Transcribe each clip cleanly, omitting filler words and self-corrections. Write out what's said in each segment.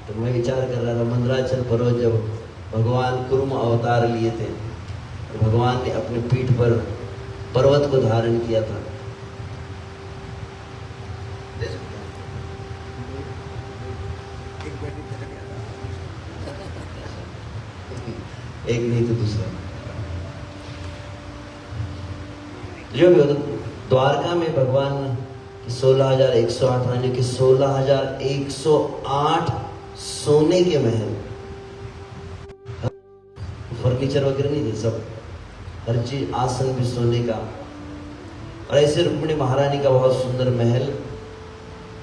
तो मैं विचार कर रहा था, मंदराचल पर्वत जब भगवान कुर्म अवतार लिए थे तो भगवान ने अपने पीठ पर पर्वत को धारण किया था। एक नहीं तो दूसरा। जो भी होता, द्वारका में भगवान की 16,108 रानी की 16,108 सोने के महल, फर्नीचर वगैरह नहीं थे, सब हर चीज, आसन भी सोने का। और ऐसे रुक्मिणी महारानी का बहुत सुंदर महल।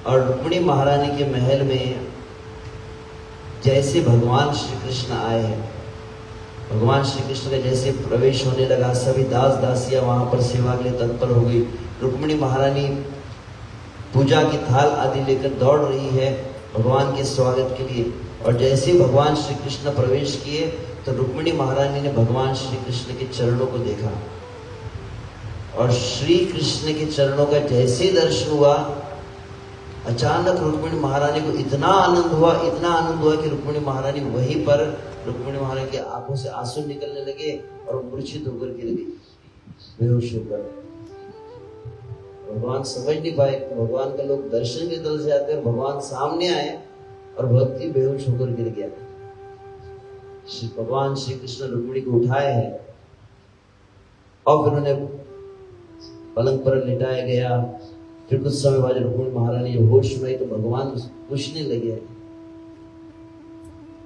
और रुक्मिणी महारानी के महल में जैसे भगवान श्री कृष्ण आए हैं, भगवान श्री कृष्ण का जैसे प्रवेश होने लगा, सभी दास दासियां वहां पर सेवा के लिए तत्पर हो गई। रुक्मिणी महारानी पूजा की थाल आदि लेकर दौड़ रही है भगवान के स्वागत के लिए। और जैसे भगवान श्री कृष्ण प्रवेश किए तो रुक्मिणी महारानी ने भगवान श्री कृष्ण के चरणों को देखा। और श्री कृष्ण के चरणों का जैसे दर्शन हुआ, अचानक रुक्मिणी महारानी को इतना आनंद हुआ, इतना आनंद हुआ कि रुक्मिणी महारानी वहीं पर, रुक्मिणी महारानी की आंखों से आंसू निकलने लगे और मूर्छित होकर गिर गई, बेहोश होकर। भगवान समझ नहीं पाए, भगवान का लोग दर्शन के दल से आते हैं, भगवान सामने आए और भक्ति बेहोश होकर गिर गया। भगवान श्री कृष्ण रुक्मिणी को उठाए हैं और फिर उन्हें पलंग पर लिटाया गया। फिर कुछ समय बाद रुक्मिणी महारानी होश में आई तो भगवान पूछने लगे,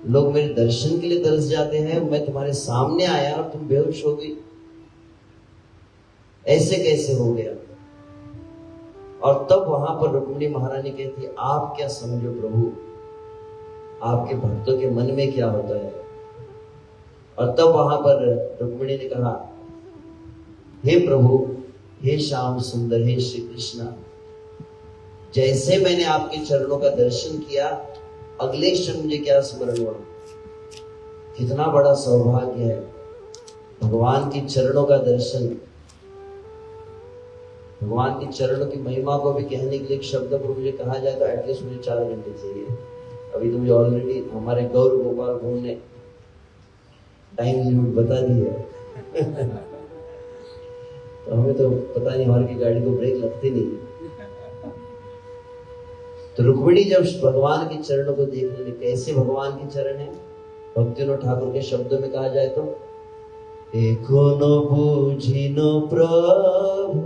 लोग मेरे दर्शन के लिए तरस जाते हैं, मैं तुम्हारे सामने आया और तुम बेहोश हो गई, ऐसे कैसे हो गया? और तब वहां पर रुक्मिणी महारानी कहती है, आप क्या समझो प्रभु, आपके भक्तों के मन में क्या होता है? और तब वहां पर रुक्मिणी ने कहा, हे प्रभु, हे श्याम सुंदर, हे श्री कृष्ण, जैसे मैंने आपके चरणों का दर्शन किया, अगले क्षण मुझे क्या स्मरण हुआ, कितना बड़ा सौभाग्य है भगवान के चरणों का दर्शन। भगवान के चरणों की महिमा को भी कहने के लिए एक शब्द पर मुझे कहा जाए तो एटलीस्ट मुझे 4 घंटे चाहिए। अभी तो मुझे ऑलरेडी हमारे गौर गोपाल भवन ने टाइम लिमिट बता दी है तो हमें तो पता नहीं, हमारी गाड़ी को ब्रेक लगती नहीं। तो रुक्मिणी जब भगवान के चरणों को देखने लगी, कैसे भगवान के चरण है, भक्तिविनोद ठाकुर के शब्दों में कहा जाए तो, एखोनो बुझिनो प्रभु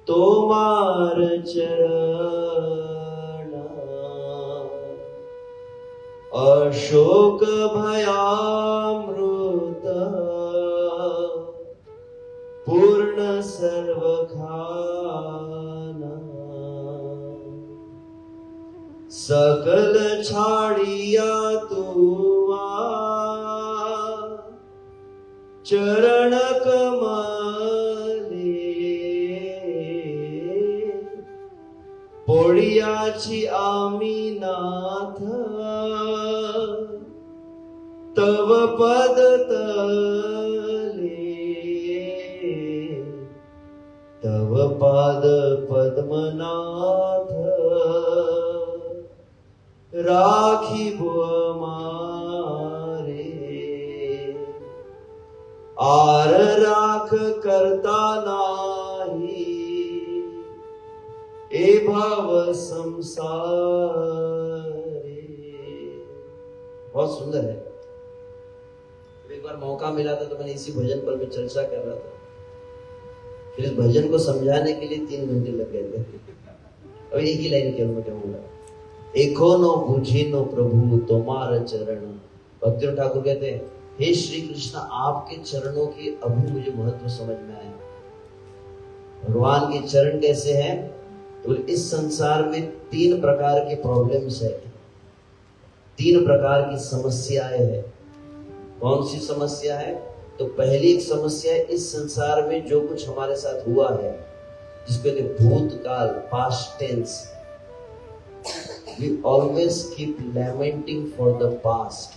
तोमार चरण, अशोक भयामृत पूर्ण सर्व खाना, सकल छाड़िया तुआ चरण कमले, पोड़ियाची आमी नाथ तव पद तले, तव पाद पद्मनाथ राखी हमारे, आर राख करता नाही ए भाव संसारे। बहुत सुंदर है। एक बार मौका मिला था तो मैंने इसी भजन पर मैं चर्चा कर रहा था, फिर इस भजन को समझाने के लिए 3 घंटे लग गए थे। अब एक ही लाइन केवल मैं कहूंगा, एखोनो बुझिनो प्रभु तोमार चरण। भक्तिविनोद ठाकुर कहते हैं, हे श्री कृष्ण, आपके चरणों की अभी मुझे महत्व समझ में आया। भगवान के चरण कैसे हैं? तो इस संसार में 3 प्रकार के प्रॉब्लम्स है, 3 प्रकार की समस्याएं हैं। कौन सी समस्या है? तो पहली एक समस्या है, इस संसार में जो कुछ हमारे साथ हुआ है, जिसको कहते भूतकाल, past tense. We always keep lamenting for the past.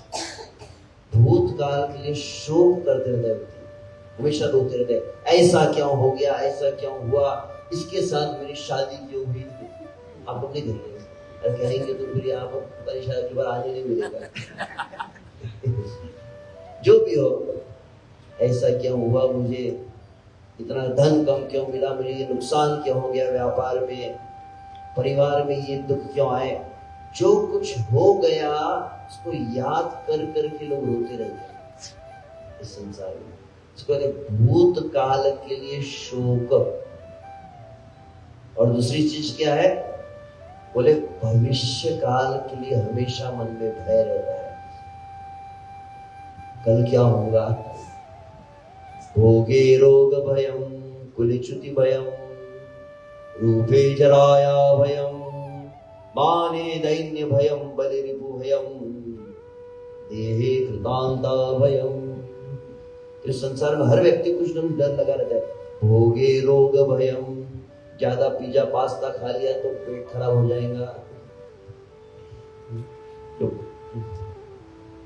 भूतकाल के लिए शोक करते रहते हैं, हमेशा रोते रहते हैं, ऐसा क्यों हो गया, ऐसा क्यों हुआ, इसके साथ मेरी शादी क्यों हुई। आप लोग नहीं देखते, और कहेंगे तो फिर यहाँ पर परीक्षा के बाद आने नहीं मिलेगा। जो भी हो, ऐसा क्यों हुआ, मुझे इतना धन कम क्यों मिला, मुझे ये नुकसान क्यों हो गया व्यापार में, परिवार में ये दुख क्यों आए, जो कुछ हो गया उसको याद कर करके लोग रोते रहते हैं इस संसार में। इसको कहते भूतकाल के लिए शोक। और दूसरी चीज क्या है, बोले भविष्य काल के लिए हमेशा मन में भय रहता है, कल क्या होगा। भोगे रोग भयम कुलच्युति भयम रूपे जराया भयम माने दैन्य भयम बलिरिपु भयम देहे कृतांता भयम। तो संसार में हर व्यक्ति कुछ न कुछ डर लगा रहता है। भोगे रोग भयम, ज्यादा पिज्जा पास्ता खा लिया तो पेट खराब हो जाएगा।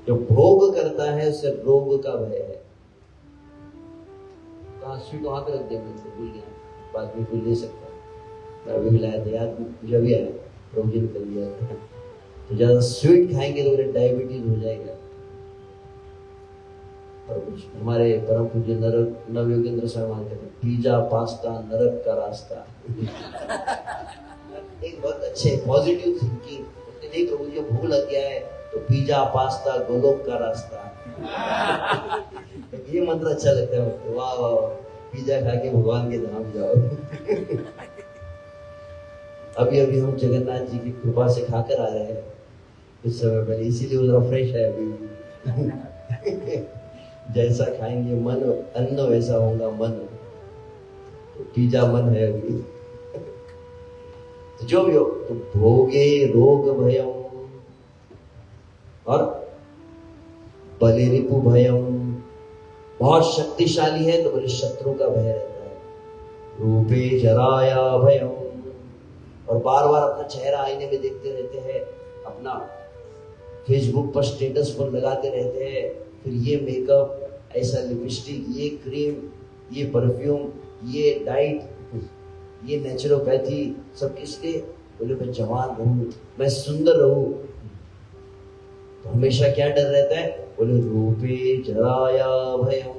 जो भोग करता है उसे रोग का भय है। कहाँ स्वीट वहां पे रख देंगे, भूल गया, बाद में कोई ले सकता है। मैं अभी लाया था याद, मुझे अभी आया, प्रोविजन कर लिया। तो ज्यादा स्वीट खाएंगे तो डायबिटीज हो जाएगा। और कुछ हमारे परम पूज्य नवयोगेंद्र स्वामी कहते हैं, पिज्जा पास्ता नरक का रास्ता। एक बहुत अच्छे पॉजिटिव थिंकिंग, नहीं प्रभु जी भूख लग गया है तो पिज्जा पास्ता गोलोक का रास्ता। ये मंत्र अच्छा लगता है, वाह वाह, पिज्जा खा के भगवान के धाम जाओ। अभी अभी हम जगन्नाथ जी की कृपा से खाकर आ रहे हैं इस समय पहले, इसीलिए वो जरा फ्रेश है अभी। जैसा खाएंगे मन, अन्न वैसा होगा मन। तो पिज्जा मन है अभी। तो जो भी हो, तो भोगे रोग भयम और बलिरिपु भयम, बहुत शक्तिशाली है तो बोले शत्रु का भय रहता है। रूपे जराया भयम, और बार बार अपना चेहरा आईने में देखते रहते हैं, अपना फेसबुक पर स्टेटस पर लगाते रहते हैं, फिर ये मेकअप, ऐसा लिपस्टिक, ये क्रीम, ये परफ्यूम, ये डाइट, ये नेचुरोपैथी, सब किसके, बोले मैं जवान रहूं, मैं सुंदर रहूं। तो हमेशा क्या डर रहता है, बोले रूपे जराया भयम,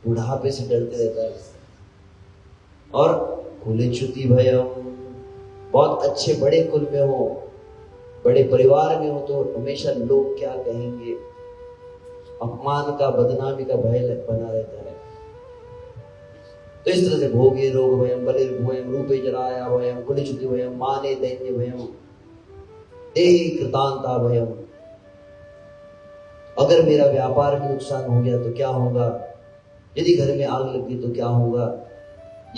बुढ़ापे से डरते रहता है। और कुलच्युति भयम, बहुत अच्छे बड़े कुल में हो, बड़े परिवार में हो तो हमेशा लोग क्या कहेंगे, अपमान का, बदनामी का भय बना रहता है। तो इस तरह से भोगे रोग भयम बलिरिपु भयम रूपे जराया भयम कुलच्युति भयम माने दैन्य भयम देहि कृतांता भयम। अगर मेरा व्यापार में नुकसान हो गया तो क्या होगा, यदि घर में आग लग गई तो क्या होगा,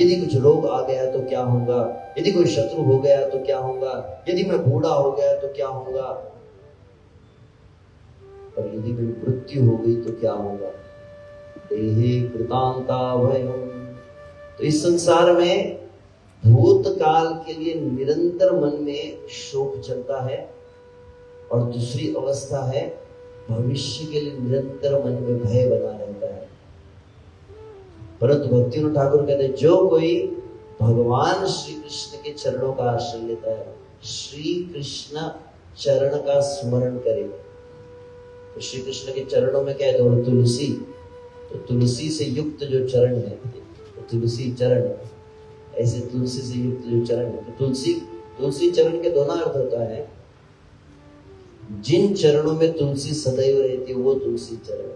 यदि कुछ रोग आ गया तो क्या होगा, यदि कोई शत्रु हो गया तो क्या होगा, यदि मैं बूढ़ा हो गया तो क्या होगा, और यदि मेरी मृत्यु हो गई तो क्या होगा। देहि कृतांता भयम। तो इस संसार में भूतकाल के लिए निरंतर मन में शोक चलता है, और दूसरी अवस्था है भविष्य के लिए निरंतर मन में भय बना रहता है। परंतु भक्तिविनोद ठाकुर कहते हैं, जो कोई भगवान श्री कृष्ण के चरणों का आश्रय लेता है, श्री कृष्ण चरण का स्मरण करे। तो श्री कृष्ण के चरणों में क्या है, तो तुलसी, तो तुलसी से युक्त जो चरण है, तो तुलसी चरण, ऐसे तुलसी से युक्त जो चरण है, तो तुलसी चरण के दोनों अर्थ होता है। जिन चरणों में तुलसी सदैव रहती है वो तुलसी चरण,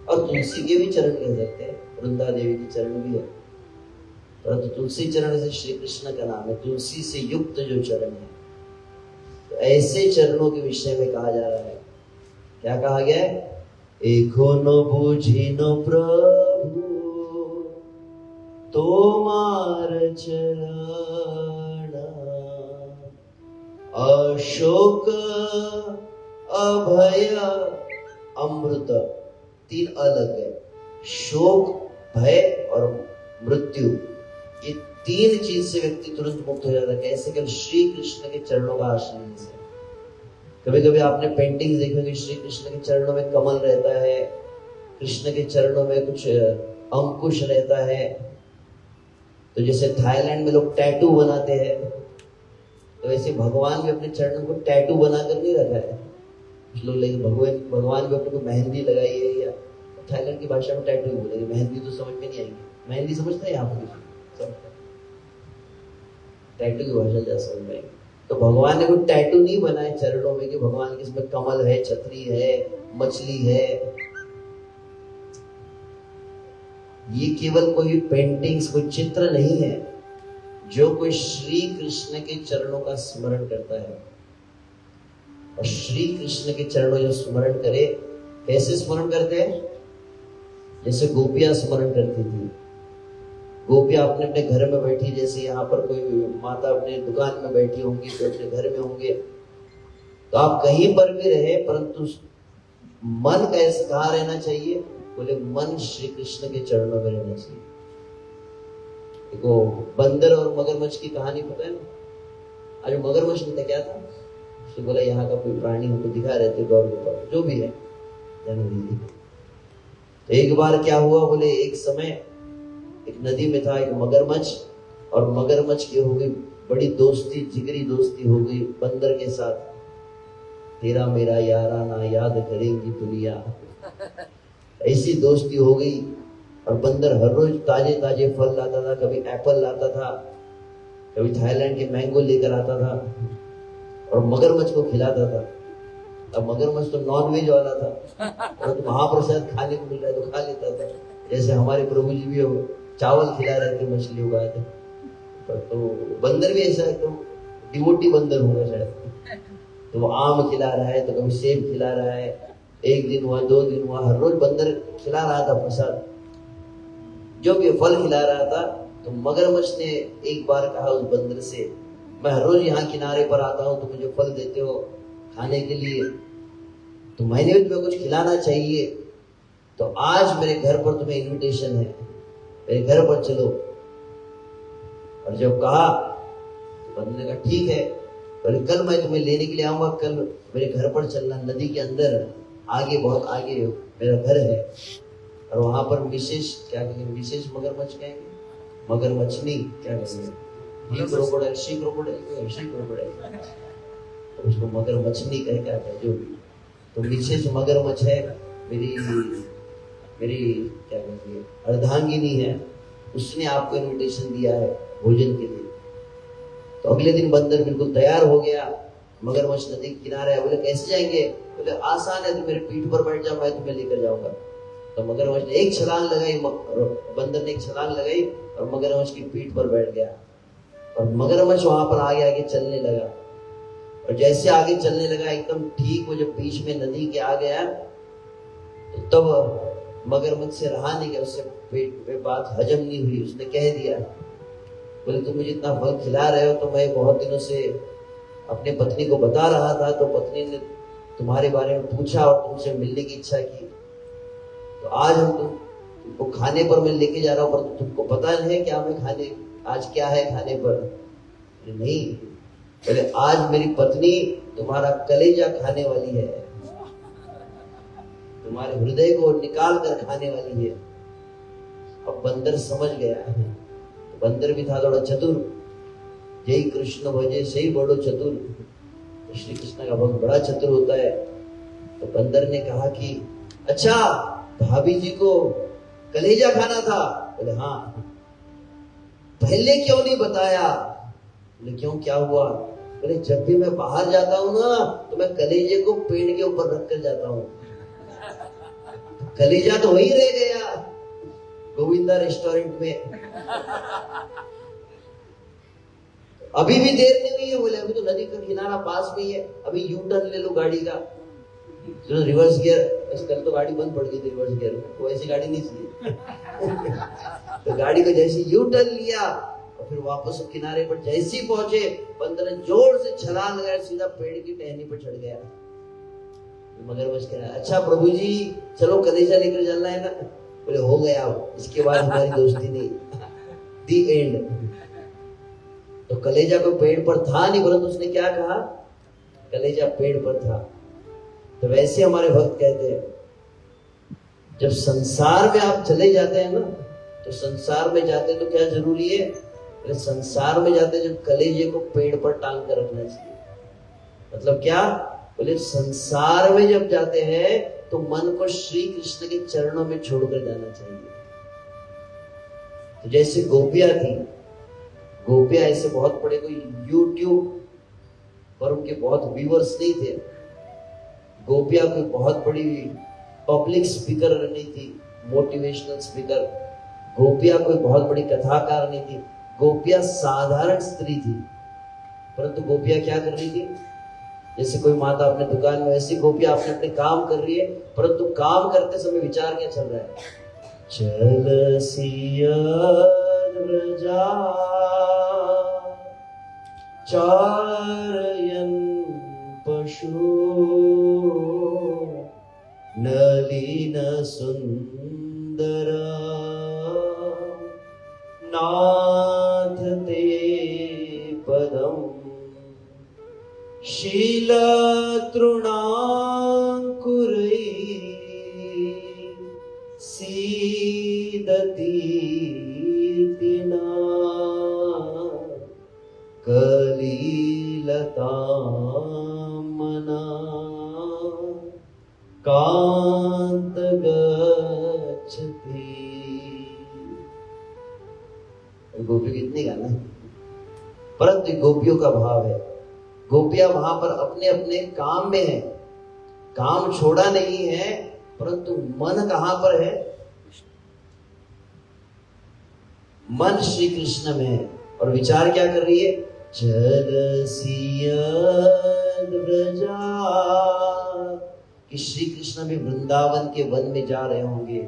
और तुलसी के भी चरण कह सकते हैं, वृंदा देवी के चरण भी है, परंतु तुलसी चरण से श्री कृष्ण का नाम है, तुलसी से युक्त जो चरण है। तो ऐसे चरणों के विषय में कहा जा रहा है, क्या कहा गया है, एको नो बूझी नो प्रभु तोमार चरण, अशोक अभय अमृत। तीन अलग है, शोक, भय और मृत्यु। ये तीन चीज से व्यक्ति तुरंत मुक्त हो जाता है। कैसे, केवल श्री कृष्ण के चरणों का आश्रय लेने से। कभी कभी आपने पेंटिंग देखी होगी, श्री कृष्ण के चरणों में कमल रहता है, कृष्ण के चरणों में कुछ अंकुश रहता है। तो जैसे थाईलैंड में लोग टैटू बनाते हैं, तो वैसे भगवान भी अपने चरणों को टैटू बनाकर नहीं रखा है कुछ लोग, लेकिन भगवान भी अपने को मेहंदी लगाई है, या थाईलैंड की भाषा में टैटू ही बोलेंगे, मेहंदी तो समझ में नहीं आएगी। मेहंदी समझता है यहाँ पर किसी, टैटू की भाषा जा समझ में आएगी। तो भगवान ने कोई टैटू नहीं बनाए चरणों में कि भगवान के इसमें कमल है, छतरी है, मछली है। ये केवल कोई पेंटिंग्स, कोई चित्र नहीं है। जो कोई श्री कृष्ण के चरणों का स्मरण करता है, और श्री कृष्ण के चरणों जो स्मरण करे, कैसे स्मरण करते हैं? जैसे गोपियां स्मरण करती थी। गोपियां अपने अपने घर में बैठी, जैसे यहाँ पर कोई माता अपने दुकान में बैठी होंगी तो अपने घर में होंगे, तो आप कहीं पर भी रहे, परंतु मन कैसे कहाँ रहना चाहिए? बोले मन श्री कृष्ण के चरणों में रहना चाहिए। देखो बंदर और मगरमच्छ की कहानी पता है ना? आज मगरमच्छ ने क्या था, उसने बोला यहाँ का कोई प्राणी हमको दिखा रहे थे, गौर गोपाल जो भी है तो एक बार क्या हुआ, बोले एक समय एक नदी में था एक मगरमच्छ, और मगरमच्छ की हो गई बड़ी दोस्ती, जिगरी दोस्ती हो गई बंदर के साथ। तेरा मेरा याराना याद करेंगी दुनिया, ऐसी दोस्ती हो गई। और बंदर हर रोज ताजे ताजे फल लाता था, कभी एप्पल लाता था, कभी थाईलैंड के मैंगो लेकर आता था और मगरमच्छ को खिलाता था। अब मगरमच्छ तो नॉन वेज वाला था, और तो महाप्रसाद खाने को मिल रहा है तो खा लेता था। जैसे हमारे प्रभु जी भी चावल खिला रहे थे मछलियों का, तो बंदर भी ऐसा एकदम डिवोटी बंदर होगा शायद। तो वो आम खिला रहा है, तो कभी सेब खिला रहा है, एक दिन हुआ, 2 दिन हुआ, हर रोज बंदर खिला रहा था प्रसाद, जो भी फल खिला रहा था। तो मगरमच्छ ने एक बार कहा उस बंदर से, मैं हर रोज यहाँ किनारे पर आता हूँ तो मुझे फल देते हो खाने के लिए, तो मैंने भी तुम्हें कुछ खिलाना चाहिए, तो आज मेरे घर पर तुम्हें इनविटेशन है, मेरे घर पर चलो। और जब कहा तो बंदर ने कहा ठीक है, बोले कल मैं तुम्हें लेने के लिए आऊंगा, कल मेरे घर पर चलना, नदी के अंदर आगे, बहुत आगे मेरा घर है, और वहां पर विशेष क्या कहेंगे, विशेष मगरमच्छ कहेंगे, मगरमच्छनी क्या कहेंगे, तो उसको मगरमच्छनी कह क्या कहे जो भी, तो विशेष मगरमच्छ है, मेरी क्या कहेंगे अर्धांगिनी है, उसने आपको इनविटेशन दिया है भोजन के लिए। तो अगले दिन बंदर बिल्कुल तैयार हो गया, मगरमच्छ नदी के किनारे है, बोले कैसे जाएंगे? बोले आसान है, तुम मेरे पीठ पर बैठ जाओ, मैं तुम्हें लेकर जाऊंगा। तो मगरमच्छ ने एक छलांग लगाई, बंदर ने एक छलांग लगाई और मगरमच्छ की पीठ पर बैठ गया, और मगरमच्छ वहां पर आगे आगे चलने लगा। और जैसे आगे चलने लगा, एकदम ठीक वो जब बीच में नदी के आ गया, तो तब मगरमच्छ से रहा नहीं गया, उससे पेट में बात हजम नहीं हुई, उसने कह दिया, बोले तुम मुझे इतना फल खिला रहे हो, तो मैं बहुत दिनों से अपने पत्नी को बता रहा था, तो पत्नी ने तुम्हारे बारे में पूछा और तुमसे मिलने की इच्छा की, तो आज हम तुमको खाने पर मैं लेके जा रहा हूँ, पर तुमको पता नहीं है क्या मैं खाने, आज क्या है खाने पर? नहीं, बोले आज मेरी पत्नी तुम्हारा कलेजा खाने वाली है, तुम्हारे हृदय को निकाल कर खाने वाली है। अब बंदर समझ गया, तो बंदर भी था थोड़ा चतुर, जय कृष्ण भजे सही बड़ो चतुर, श्री कृष्ण का भक्त बड़ा चतुर होता है। तो बंदर ने कहा कि अच्छा भाभी जी को कलेजा खाना था? बोले हाँ। पहले क्यों नहीं बताया? बोले क्यों, क्या हुआ? बोले जब भी मैं बाहर जाता हूँ ना, तो मैं कलेजे को पेड़ के ऊपर रख कर जाता हूँ, कलेजा तो वही रह गया गोविंदा रेस्टोरेंट में। अभी भी देर नहीं हुई है? बोले अभी तो नदी का किनारा पास में ही है, अभी यू टर्न ले लो गाड़ी का, तो रिवर्स गियर, कल तो गाड़ी बंद पड़ गई थी रिवर्स गियर में, तो ऐसी गाड़ी नहीं चाहिए। तो गाड़ी को जैसे यू टर्न लिया और फिर वापस किनारे पर जैसे ही पहुंचे, बंदर ने जोर से छलांग लगाया, सीधा पेड़ की टहनी पर चढ़ गया। मगरमच्छ कह रहा है अच्छा प्रभु जी चलो कलेजा लेकर चलना है ना? बोले हो गया, इसके बाद हमारी दोस्ती नहीं, दी एंड। तो कलेजा को पेड़ पर था नहीं, परंतु उसने क्या कहा, कलेजा पेड़ पर था। तो वैसे हमारे भक्त कहते हैं, जब संसार में आप चले जाते हैं ना, तो संसार में जाते तो क्या जरूरी है? बोले संसार में जाते जो कलेजे को पेड़ पर टांग कर रखना चाहिए। मतलब क्या? बोले संसार में जब जाते हैं तो मन को श्री कृष्ण के चरणों में छोड़कर जाना चाहिए। तो जैसे गोपियां थी, गोपियां ऐसे बहुत बड़े कोई यूट्यूब पर उनके बहुत व्यूअर्स नहीं थे, गोपियां कोई बहुत बड़ी पब्लिक स्पीकर नहीं थी, मोटिवेशनल स्पीकर, गोपियां कोई बहुत बड़ी कथाकार नहीं थी, गोपियां साधारण स्त्री थी। परंतु गोपियां क्या कर रही थी? जैसे कोई माता अपने दुकान में, ऐसी गोपियां अपने अपने काम कर रही है, परंतु काम करते समय विचार क्या चल रहा है? चल सिया व्रजा चारयन पशु नलिन सुंदर नाथ ते पदम शील तृणांकुरै सीदतीतिना कलिलतामना कांत गच्छति। गोपी कितनी गाना, परंतु गोपियों का भाव है, गोपियां वहां पर अपने अपने काम में है, काम छोड़ा नहीं है, परंतु मन कहां पर है? मन श्री कृष्ण में है। और विचार क्या कर रही है? चल सिया व्रजा, कि श्री कृष्ण भी वृंदावन के वन में जा रहे होंगे।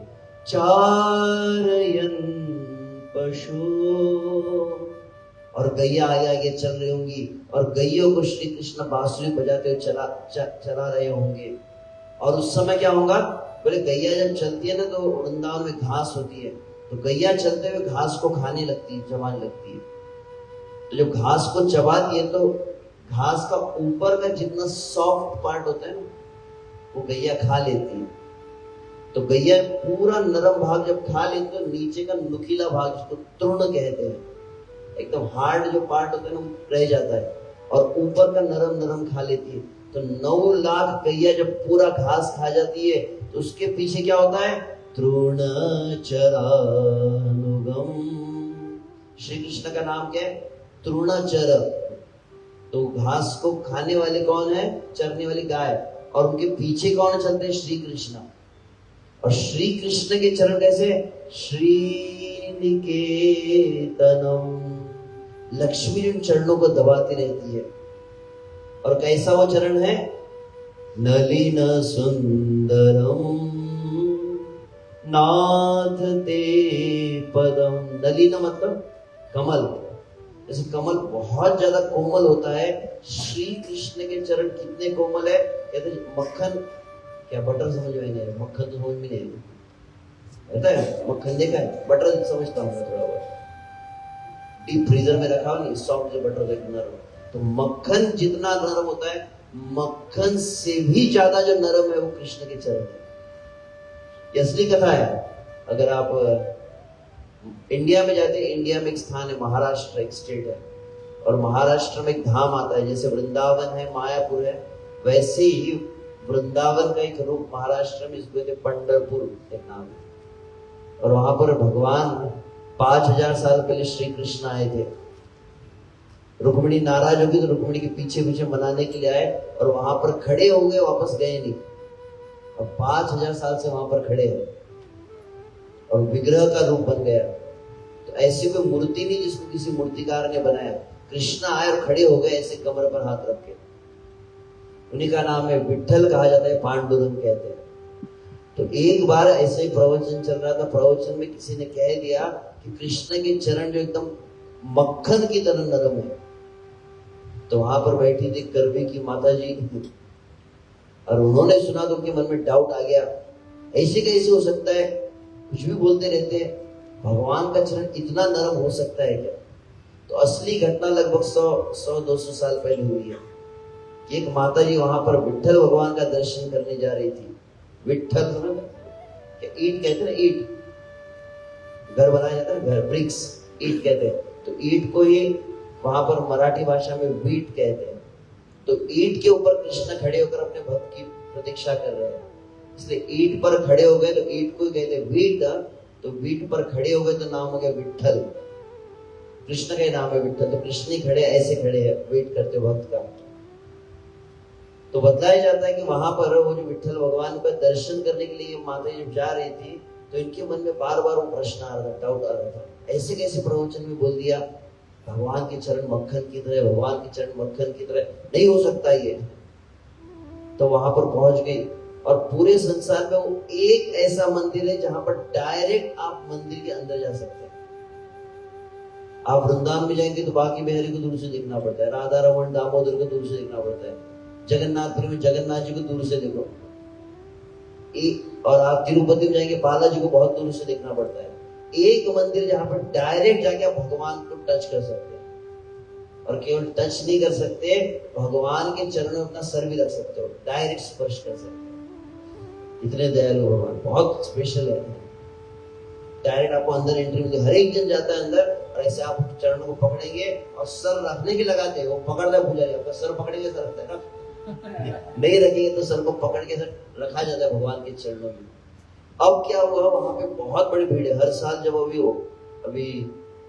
चारयन पशु, और गैया आगे आगे चल रही होंगी, और गैयों को श्री कृष्ण बांसुरी बजाते हुए चला रहे होंगे। और उस समय क्या होगा? बोले गैया जब चलती है ना तो वृंदावन में घास होती है, तो गैया चलते हुए घास को खाने लगती है, चबाने लगती है। तो जब घास को चबाती है तो घास का ऊपर का जितना सॉफ्ट पार्ट होता है ना, वो गैया खा लेती है। तो गैया पूरा नरम भाग जब खा लेती है तो नीचे का नुकीला भाग, जिसको तृण कहते हैं, एकदम हार्ड जो पार्ट होता है ना, रह जाता है, और ऊपर का नरम नरम खा लेती है। तो 9 लाख गैया जब पूरा घास खा जाती है तो उसके पीछे क्या होता है? तृणचरानुगम। श्री कृष्ण का नाम क्या है? तृणचर। तो घास को खाने वाले कौन है? चरने वाली गाय। और उनके पीछे कौन चलते हैं? श्री कृष्ण। और श्री कृष्ण के चरण कैसे? श्रीनिकेतनम। लक्ष्मी उन चरणों को दबाती रहती है। और कैसा वो चरण है? नलिन सुंदरम नाथ ते पदम। नलिन मतलब कमल, जैसे कमल बहुत ज्यादा कोमल होता है, श्री कृष्ण के चरण कितने कोमल है। कहते मक्खन, क्या बटर समझ में नहीं, मक्खन तो समझ में नहीं रहता है। मक्खन देखा है, बटर समझता हूँ थोड़ा बहुत, डीप फ्रीजर में रखा हो नहीं, सॉफ्ट जो बटर होता है नरम, तो मक्खन जितना नरम होता है, मक्खन से भी ज्यादा जो नरम है वो कृष्ण के चरण है। ये असली कथा है। अगर आप इंडिया में जाते हैं, इंडिया में एक स्थान है, महाराष्ट्र एक स्टेट है, और महाराष्ट्र में एक धाम आता है, जैसे वृंदावन है, मायापुर है, वैसे ही वृंदावन का एक रूप महाराष्ट्र में, इसको कहते पंढरपुर एक नाम है। और वहां पर भगवान 5000 साल पहले श्री कृष्ण आए थे। रुक्मिणी नाराज होगी तो रुक्मिणी के पीछे पीछे मनाने के लिए आए, और वहां पर खड़े हो गए, वापस गए नहीं, और 5000 साल से वहां पर खड़े हैं, और विग्रह का रूप बन गया। तो ऐसी कोई मूर्ति नहीं जिसको किसी मूर्तिकार ने बनाया। कृष्ण आए और खड़े हो गए ऐसे कमर पर हाथ रख के। उन्हीं का नाम है विठ्ठल, कहा जाता है, पांडुरंग कहते हैं। तो एक बार ऐसे ही प्रवचन चल रहा था, प्रवचन में किसी ने कह दिया कि कृष्ण के चरण जो एकदम मक्खन की तरह नरम है। तो वहां पर बैठी थी करवी की माता जी, और उन्होंने सुना तो उनके मन में डाउट आ गया, ऐसे कैसे हो सकता है, कुछ भी बोलते रहते हैं, भगवान का चरण इतना नरम हो सकता है क्या? तो असली घटना लगभग 100-200 साल पहले हुई है। एक माता जी वहां पर विठ्ठल भगवान का दर्शन करने जा रही थी। विठ्ठल समझ, क्या ईंट कहते हैं, ईंट घर बनाया जाता है, घर ब्रिक्स ईंट कहते हैं। तो ईंट को ही वहां पर मराठी भाषा में वीट कहते हैं। तो ईंट के ऊपर कृष्ण खड़े होकर अपने भक्त की प्रतीक्षा कर रहे हैं, इसलिए ईंट पर खड़े हो गए तो ईंट को कहते वीट, तो वीट पर खड़े हो गए तो नाम हो गया विट्ठल। कृष्ण का नाम है विट्ठल, तो कृष्ण ही खड़े ऐसे खड़े हैं वेट करते भक्त का। तो बतलाया जाता है कि वहां पर वो जो विट्ठल भगवान का दर्शन करने के लिए माता जब जा रही थी तो इनके मन में बार बार वो प्रश्न आ रहा था, डाउट आ रहा था, ऐसे कैसे प्रवचन में बोल दिया भगवान के चरण मक्खन की तरह, भगवान के चरण मक्खन की तरह, नहीं हो सकता ये। तो वहां पर पहुंच गई और पूरे संसार में वो एक ऐसा मंदिर है जहां पर डायरेक्ट आप मंदिर के अंदर जा सकते हैं। आप वृंदावन में जाएंगे तो बाकी बिहारी को दूर से देखना पड़ता है, राधा रमन दामोदर को दूर से देखना पड़ता है, जगन्नाथपुरी में जगन्नाथ जी को दूर से देखो, और आप तिरुपति में जाएंगे बालाजी को बहुत दूर से देखना पड़ता है। एक मंदिर जहां पर डायरेक्ट जाके आप भगवान को टच कर सकते हैं, और केवल टच नहीं कर सकते, भगवान के चरणों में अपना सर भी रख सकते हो, डायरेक्ट स्पर्श कर सकते हो। इतने दयालु भगवान, बहुत स्पेशल है। डायरेक्ट आपको अंदर एंट्री मिलती, हर एक जन जाता है अंदर और ऐसे आप चरणों को पकड़ेंगे और सर रखने के लगाते हैं, वो पकड़ता पुजारी आपका सर पकड़ेंगे सर रखता है ना, नहीं रखेंगे तो सर को पकड़ के सर रखा जाता है भगवान के चरणों में। अब क्या हुआ, वहां पे बहुत बड़ी भीड़ है। हर साल जब अभी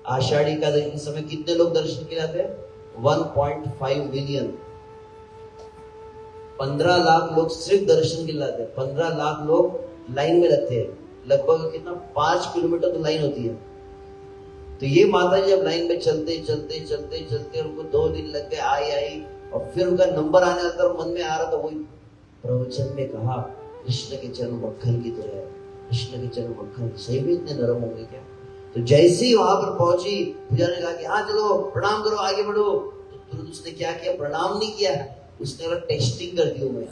आषाढ़ी एकादशी के समय कितने लोग दर्शन के लिए आते हैं? 1.5 मिलियन, 15 लाख लोग सिर्फ दर्शन के लिए आते हैं। 15 लाख लोग लाइन में लगते हैं, लगभग कितना 5 किलोमीटर तो लाइन होती है। तो ये माता जी जब लाइन में चलते चलते चलते चलते उनको 2 दिन लग गए, आई और फिर उनका नंबर आने लगा, मन में आ रहा था, वही प्रवचन में कहा कृष्ण के चरण मक्खन की तरह है, कृष्ण के चरण मक्खन, सही भी इतने नरम होंगे क्या? तो जैसे ही वहां पर पहुंची पुजारी ने कहा कि हाँ चलो प्रणाम करो आगे बढ़ो, तो तुरंत उसने क्या किया, प्रणाम नहीं किया, उसने टेस्टिंग कर दी मैं।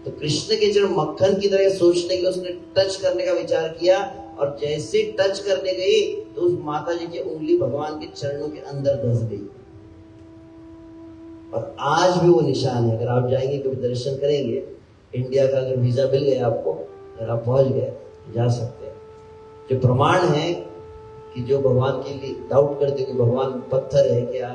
तो कृष्ण के चरण मक्खन की तरह सोचने के लिए उसने टच करने का विचार किया, और जैसे टच करने गई तो उस माता जी की उंगली भगवान के चरणों के अंदर धंस गई। और आज भी वो निशान है, अगर आप जाएंगे कभी दर्शन करेंगे, इंडिया का अगर वीजा मिल गया आपको, अगर आप पहुंच गए जा सकते हैं। जो प्रमाण है कि जो भगवान के लिए डाउट करते कि भगवान पत्थर है क्या,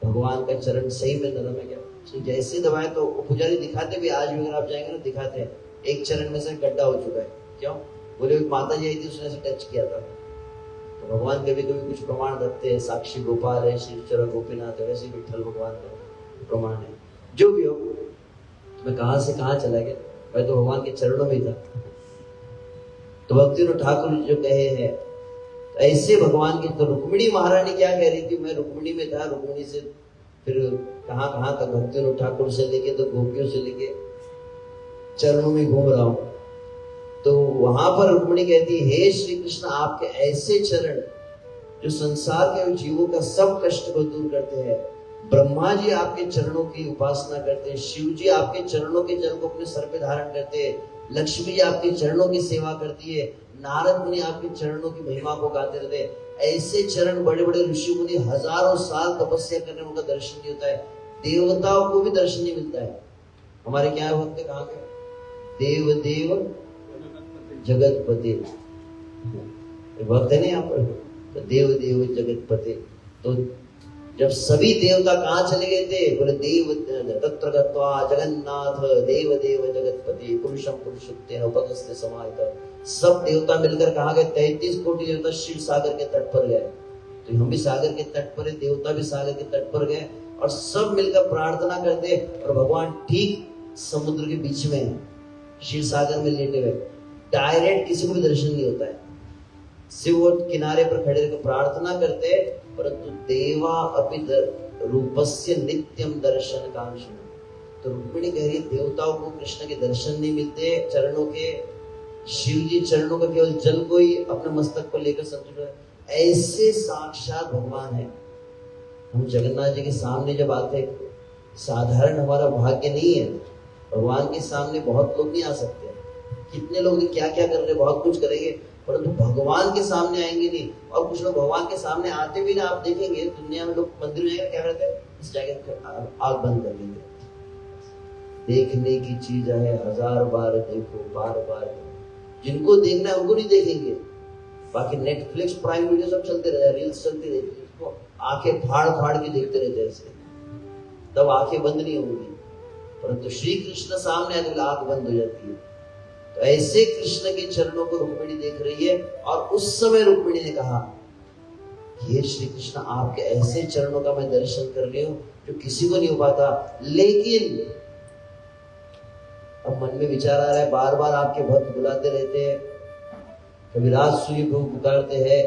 भगवान का चरण सही में नरम है क्या, तो जैसे दबाए तो पुजारी दिखाते भी, आज भी अगर आप जाएंगे ना दिखाते हैं, एक चरण में से गड्ढा हो चुका है। क्यों? बोले माता जी आई थी उसने टच किया था। तो भगवान कभी कभी कुछ प्रमाण रखते हैं, साक्षी गोपाल है, श्री चरण गोपीनाथ है, वैसे विठ्ठल भगवान का प्रमाण है। जो भी हो, मैं कहां से कहां चला गया, मैं तो भगवान के चरणों में था। तो भक्ति ठाकुर जो कहे हैं ऐसे भगवान के, तो रुक्मिणी महारानी क्या कह रही थी, मैं रुक्मिणी में था, रुक्मिणी से फिर कहां कहां तक भक्ति ठाकुर से लेके तो गोपियों से लेके चरणों में घूम रहा हूं। तो वहां पर रुक्मिणी कहती है, हे श्री कृष्ण आपके ऐसे चरण जो संसार के जीवों का सब कष्ट को दूर करते हैं, ब्रह्मा जी आपके चरणों की उपासना करते हैं, शिव जी आपके चरणों के जल को अपने सर पे धारण करते हैं, लक्ष्मी जी आपके चरणों की सेवा करती है, नारद मुनि आपके चरणों की महिमा को गाते रहते हैं। ऐसे चरण बड़े बड़े ऋषि मुनि हजारों साल तपस्या करने उनका दर्शन नहीं होता है, देवताओं को भी दर्शन नहीं मिलता है। हमारे क्या भक्त कहाँ के, देव देव जगतपति भक्त है ना यहाँ पर, तो देव देव जगतपति। तो जब सभी देवता कहाँ चले गए थे, बोले देव तत्र गत्वा जगन्नाथ देव देव जगतपति पुरुषम पुरुषोत्तेन उपगस्ते समाहितः। सब देवता मिलकर कहाँ गए, 33 कोटि देवता क्षीर सागर के तट पर गए। तो हम भी सागर के तट पर है, देवता भी सागर के तट पर गए, और सब मिलकर प्रार्थना करते, और भगवान ठीक समुद्र के बीच में है, क्षीर सागर में लेटे हुए। डायरेक्ट किसी को भी दर्शन नहीं होता है, सिर्फ वो किनारे पर खड़े रहकर प्रार्थना करते, परंतु देवा अपि रूपस्य नित्यम दर्शन कांक्षण। तो रुक्मिणी कह रही है देवताओं को कृष्ण के दर्शन नहीं मिलते चरणों के, शिव जी चरणों का केवल जल को ही अपने मस्तक पर लेकर संतुष्ट, ऐसे साक्षात भगवान है। हम जगन्नाथ जी के सामने जब आते, साधारण हमारा भाग्य नहीं है, भगवान के सामने बहुत लोग नहीं आ सकते। कितने लोग क्या क्या कर रहे, बहुत कुछ करेंगे, परंतु भगवान के सामने आएंगे नहीं। और कुछ लोग भगवान के सामने आते भी ना, आप देखेंगे दुनिया में लोग मंदिर में क्या करते हैं, इस जगह आग बंद कर लेंगे, देखने की चीज है 1000 बार देखो, बार बार जिनको देखना है उनको नहीं देखेंगे, बाकी नेटफ्लिक्स प्राइम वीडियो सब चलते रहते, रील्स चलती रहती है, उसको आंखें फाड़ फाड़ के देखते रहते ऐसे, तब आंखें बंद नहीं होंगी। परंतु श्री कृष्ण सामने आने आंख बंद हो जाती है। तो ऐसे कृष्ण के चरणों को रुक्मिणी देख रही है, और उस समय रुक्मिणी ने कहा, हे श्री कृष्ण, आपके ऐसे चरणों का मैं दर्शन कर रही हूं जो किसी को नहीं हो पाता। लेकिन अब मन में विचार आ रहा है, बार बार आपके भक्त बुलाते रहते हैं, कभी राजसूय को पुकारते हैं,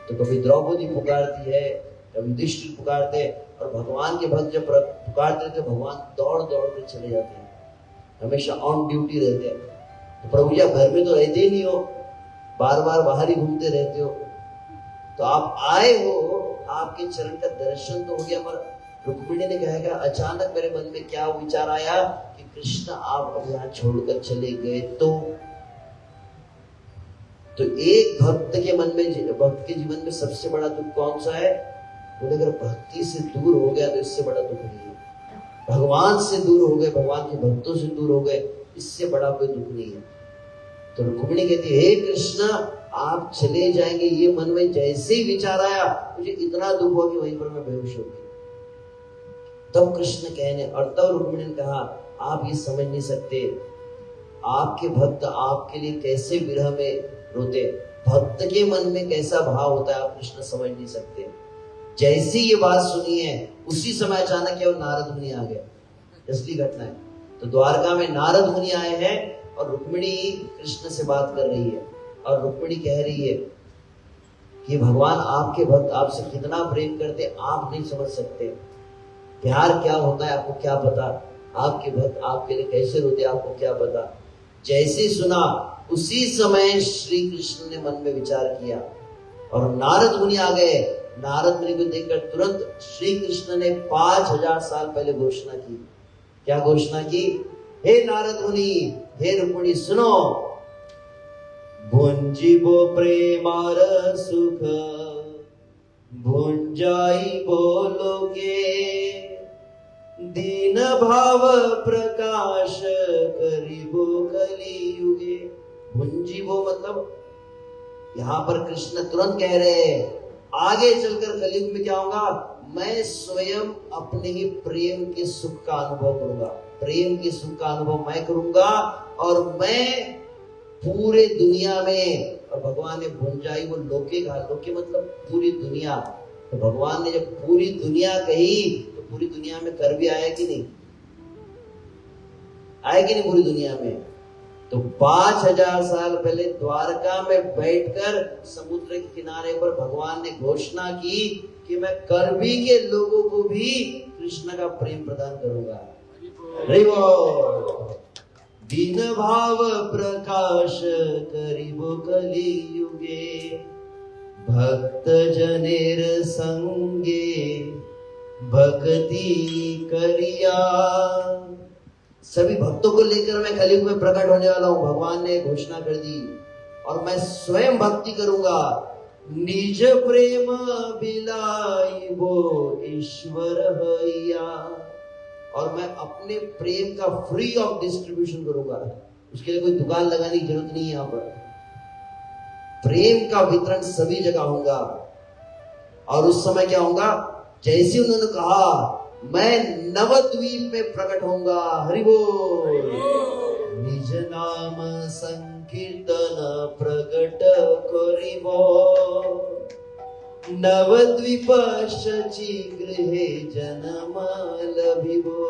तो कभी द्रौपदी पुकारती है, कभी युधिष्ठिर पुकारते हैं, और भगवान के भक्त जब पुकारते रहते भगवान दौड़ दौड़ कर चले जाते हैं, हमेशा ऑन ड्यूटी रहते हैं। तो प्रभु जी, आप घर में तो रहते ही नहीं हो, बार बार बाहर ही घूमते रहते हो, तो आप आए हो, आपके चरण का दर्शन तो हो गया, पर रुक्मिणी ने कहा कि अचानक मेरे मन में क्या विचार आया कि कृष्ण आप अब यहाँ छोड़कर चले गए तो एक भक्त के मन में, भक्त के जीवन में सबसे बड़ा दुख कौन सा है? बोले, अगर भक्ति से दूर हो गया तो इससे बड़ा दुख नहीं है। भगवान से दूर हो गए, भगवान के भक्तों से दूर हो गए, इससे बड़ा कोई दुख नहीं है। तो रुक्मिणी कहती है, हे कृष्ण, आप चले जाएंगे, ये मन में जैसे ही विचार आया मुझे इतना दुख हुआ कि वहीं पर मैं बेहोश हो गई। तब कृष्ण कहने, और तब रुक्मिणी ने कहा, आप ये समझ नहीं सकते, आपके भक्त आपके लिए कैसे विरह में रोते, भक्त के मन में कैसा भाव होता है, आप कृष्ण समझ नहीं सकते। जैसी ये बात सुनी है, उसी समय अचानक क्या नारद मुनि आ गए। असली घटना है। तो द्वारका में नारद मुनि आए हैं, और रुक्मिणी कृष्ण से बात कर रही है, और रुक्मिणी कह रही है कि भगवान आपके भक्त आपसे कितना प्रेम करते, आप नहीं समझ सकते। प्यार क्या होता है आपको क्या पता, आपके भक्त आपके लिए कैसे रोते आपको क्या पता। जैसे सुना उसी समय श्री कृष्ण ने मन में विचार किया, और नारद मुनि आ गए। नारद मुनि को देखकर तुरंत श्री कृष्ण ने 5000 साल पहले घोषणा की। क्या घोषणा की? हे नारद मुनि, हे रुक्मिणी, सुनो, भुंजिबो प्रेमार सुख, भुंजाई बोलोगे, दीन भाव प्रकाश करिबो कलियुगे। भुंजिबो मतलब यहाँ पर कृष्ण तुरंत कह रहे हैं, आगे चलकर कलयुग में क्या होगा, मैं स्वयं अपने ही प्रेम के सुख का अनुभव करूंगा, प्रेम के सुख का अनुभव मैं करूंगा, और मैं पूरे दुनिया में, और भगवान ने भुंजाई वो लोके कहा, लोके मतलब पूरी दुनिया। तो भगवान ने जब पूरी दुनिया कही तो पूरी दुनिया में कर भी आया कि नहीं, आया कि नहीं पूरी दुनिया में। तो 5000 साल पहले द्वारका में बैठकर समुद्र के किनारे पर भगवान ने घोषणा की कि मैं करबी के लोगों को भी कृष्ण का प्रेम प्रदान करूंगा। दीन भाव प्रकाश करिबो कलियुगे, भक्त जनेर संगे भक्ति करिया। सभी भक्तों को लेकर मैं कलयुग में प्रकट होने वाला हूं, भगवान ने घोषणा कर दी, और मैं स्वयं भक्ति करूंगा। निज प्रेम बिलाई वो ईश्वर हैया, और मैं अपने प्रेम का फ्री ऑफ डिस्ट्रीब्यूशन करूंगा। उसके लिए कोई दुकान लगाने की जरूरत नहीं है। यहाँ पर प्रेम का वितरण सभी जगह होगा। और उस समय क्या होगा, जैसे उन्होंने कहा, मैं नवद्वीप में प्रकट होऊंगा। हरि बोल। निज नाम संकीर्तन प्रकट करिबो, नवद्वीप शची गृहे जन्म लभिबो।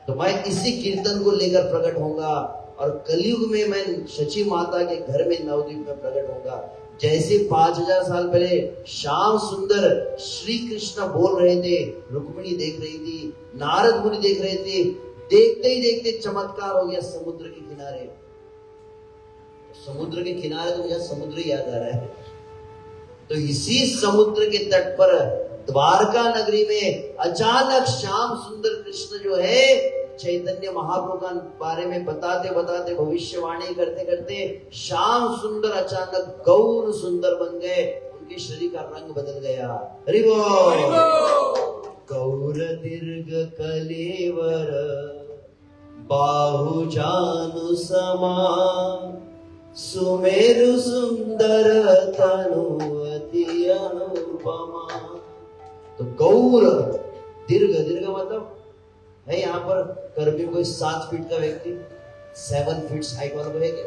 तो मैं इसी कीर्तन को लेकर प्रकट होऊंगा, और कलयुग में मैं शची माता के घर में नवद्वीप में प्रकट होऊंगा। जैसे 5000 साल पहले श्याम सुंदर श्री कृष्ण बोल रहे थे, रुक्मिणी देख रही थी, नारद मुनि देख रहे थे, देखते ही देखते चमत्कार हो गया समुद्र के किनारे। समुद्र के किनारे तो मुझे समुद्र ही याद आ रहा है। तो इसी समुद्र के तट पर द्वारका नगरी में अचानक श्याम सुंदर कृष्ण जो है, चैतन्य महाप्रभु का बारे में बताते बताते, भविष्यवाणी करते करते श्याम सुंदर अचानक गौर सुंदर बन गए। उनके शरीर का रंग बदल गया। हरि बोल। गौर दीर्घ कलेवर बाहु जानु समान, सुमेरु सुंदर तनु अति अनुपमा। तो गौर दीर्घ, दीर्घ मतलब है यहाँ पर कर्मी कोई 7 फीट का व्यक्ति, 7 फीट हाइट वाला कोई है क्या?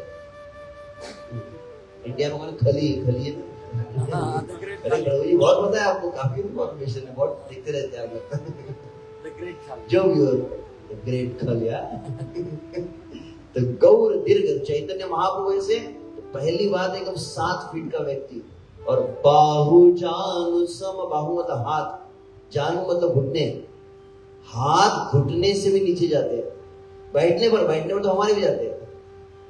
इंडिया में खली है ना। अरे बहुत पता है आपको, काफी इन्फॉर्मेशन है, बहुत देखते रहते हैं आप जो भी हो। ग्रेट खलिया। तो गौर दीर्घ चैतन्य महाप्रभु से तो पहली बात एकदम 7 फीट का व्यक्ति, और बाहु जानु सम, बाहु मतलब हाथ, जानु मतलब घुटने, हाथ घुटने से भी नीचे जाते हैं। बैठने पर तो हमारे भी जाते हैं।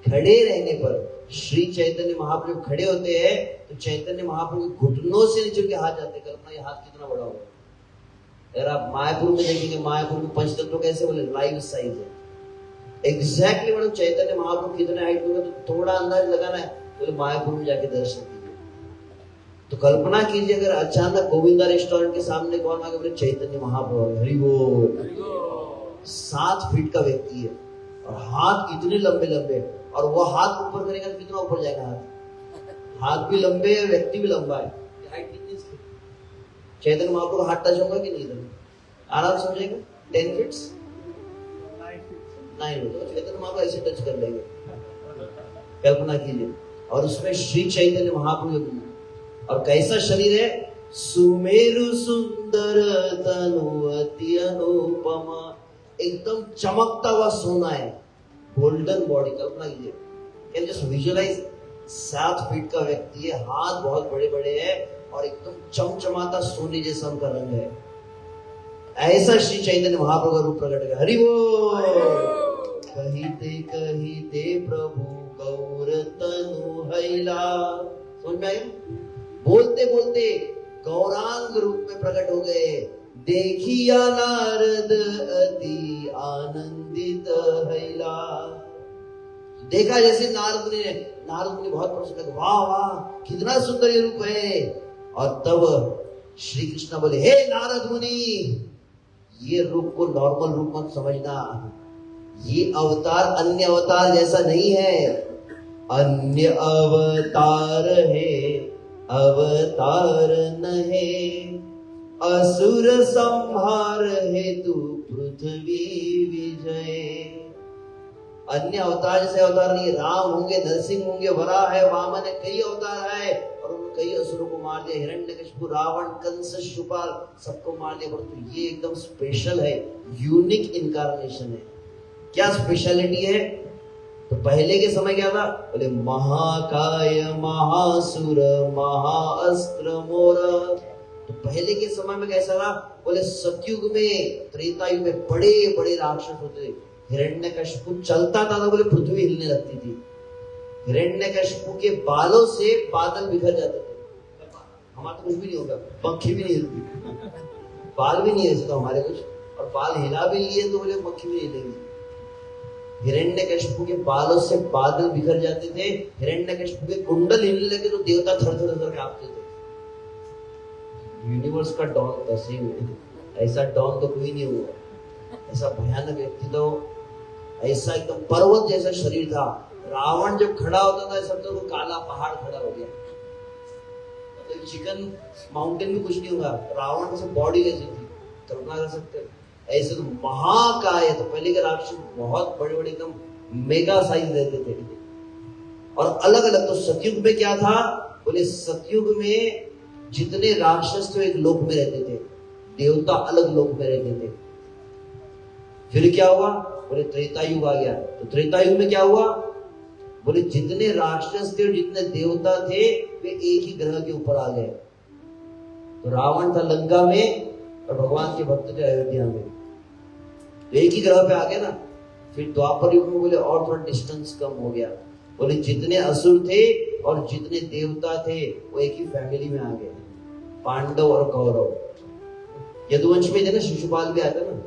खड़े रहने पर श्री चैतन्य महाप्रभु खड़े होते हैं तो चैतन्य महाप्रभु के घुटनों से नीचे के हाथ जाते हैं। कल्पना ये हाथ कितना बड़ा होगा। अगर आप मायापुर में देखेंगे, मायापुर में पंचतत्व कैसे बोले, लाइव साइज है एग्जैक्टली। मतलब चैतन्य महाप्रभु कितने हाइट होगा तो थोड़ा अंदाज लगाना है, तो मायापुर में जाके दर्शन कीजिए। तो कल्पना कीजिए अगर अचानक गोविंदा रेस्टोरेंट के सामने कौन आ गया, बोले चैतन्य महाप्रभु, हरि बोल। 7 फीट का व्यक्ति है और हाथ इतने लंबे लंबे, और वो हाथ ऊपर करेगा तो कितना ऊपर जाएगा हाथ भी लंबे है, व्यक्ति भी लंबा है। हाइट कितनी इसकी? चैतन्य महाप्रभु हाथ टच होगा कि नहीं? आराम से हो जाएगा। 10 फीट्स 9 फीट, तो चैतन्य महाप्रभु ऐसे टच कर लेंगे। कल्पना कीजिए। और उसमें श्री चैतन्य महाप्रभु, और कैसा शरीर है, सुमेरु सुंदर तनु अति अनुपमा, एकदम चमकता हुआ सोना है, गोल्डन बॉडी। कल्पना कीजिए, कैन जस्ट विजुअलाइज। 7 फीट का व्यक्ति है, हाथ बहुत बड़े बड़े हैं और एकदम चमचमाता सोने जैसा उनका रंग है। ऐसा श्री चैतन्य महाप्रभु का रूप प्रकट है। हरि बोल। कहिते प्रभु गौर तनु हैला। समझ में आया? बोलते बोलते गौरांग रूप में प्रकट हो गए। देखिया नारद अति आनंदित हैला। देखा जैसे नारद मुनि बहुत प्रसन्न लगे, वाह वाह कितना सुंदर ये रूप है। और तब श्री कृष्ण बोले, हे नारद मुनि, ये रूप को नॉर्मल रूप मत समझना, ये अवतार अन्य अवतार जैसा नहीं है। अन्य अवतार है, अवतार नहीं, असुर संहार हेतु पृथ्वी विजय। अन्य अवतार जैसे अवतार नहीं, राम होंगे, नरसिंह होंगे, वराह है, वामन है, कई अवतार है और उन कई असुरों को मार दिया। हिरण्यकशिपु, रावण, कंस, शिशुपाल सबको मार दिया, परंतु ये एकदम स्पेशल है, यूनिक इनकारनेशन है। क्या स्पेशलिटी है? तो पहले के समय क्या था, बोले महाकाय महासुर महाअस्त्र मोर। तो पहले के समय में कैसा था, बोले सतयुग में, त्रेता युग में बड़े बड़े राक्षस होते थे। हिरण्यकशिपु चलता था तो बोले पृथ्वी हिलने लगती थी। हिरण्यकशिपु के बालों से बादल बिखर जाते थे। हमारा तो कुछ भी नहीं होगा, पंखी भी नहीं हिलती, बाल भी नहीं हिलता हमारे कुछ, और बाल हिला भी लिए तो बोले पंखी भी नहीं हिलेंगे। हिरण्यकशिपु के बालों से बादल बिखर जाते थे। हिरण्यकशिपु के कुंडल हिलने लगे तो देवता थर-थर कांपते थे। यूनिवर्स का डॉन था सेम है, ऐसा डॉन तो कोई नहीं हुआ। ऐसा भयानक व्यक्ति तो, ऐसा एकदम पर्वत जैसा शरीर था। रावण जब खड़ा होता था ऐसा तो वो काला पहाड़ खड़ा हो गया। तो चिकन माउंटेन में कुछ नहीं होगा, रावण से बॉडी कैसी थी कल्पना कर सकते हैं। ऐसे तो महाकाय, तो पहले के राक्षस बहुत बड़े बड़े एकदम मेगा साइज रहते थे। और अलग अलग, तो सतयुग में क्या था, बोले सतयुग में जितने राक्षस थे एक लोक में रहते थे, देवता अलग लोक में रहते थे। फिर क्या हुआ, बोले त्रेता युग आ गया। तो त्रेता युग में क्या हुआ, बोले जितने राक्षस थे जितने देवता थे वे एक ही ग्रह के ऊपर आ गए। तो रावण था लंका में और भगवान के भक्त थे अयोध्या में, तो एक ही ग्रह पे आ गए ना। फिर द्वापर युग में बोले और थोड़ा डिस्टेंस कम हो गया, बोले जितने असुर थे और जितने देवता थे वो एक ही फैमिली में आ गए, पांडव और कौरव। यदुवंश में थे ना, शिशुपाल भी आता ना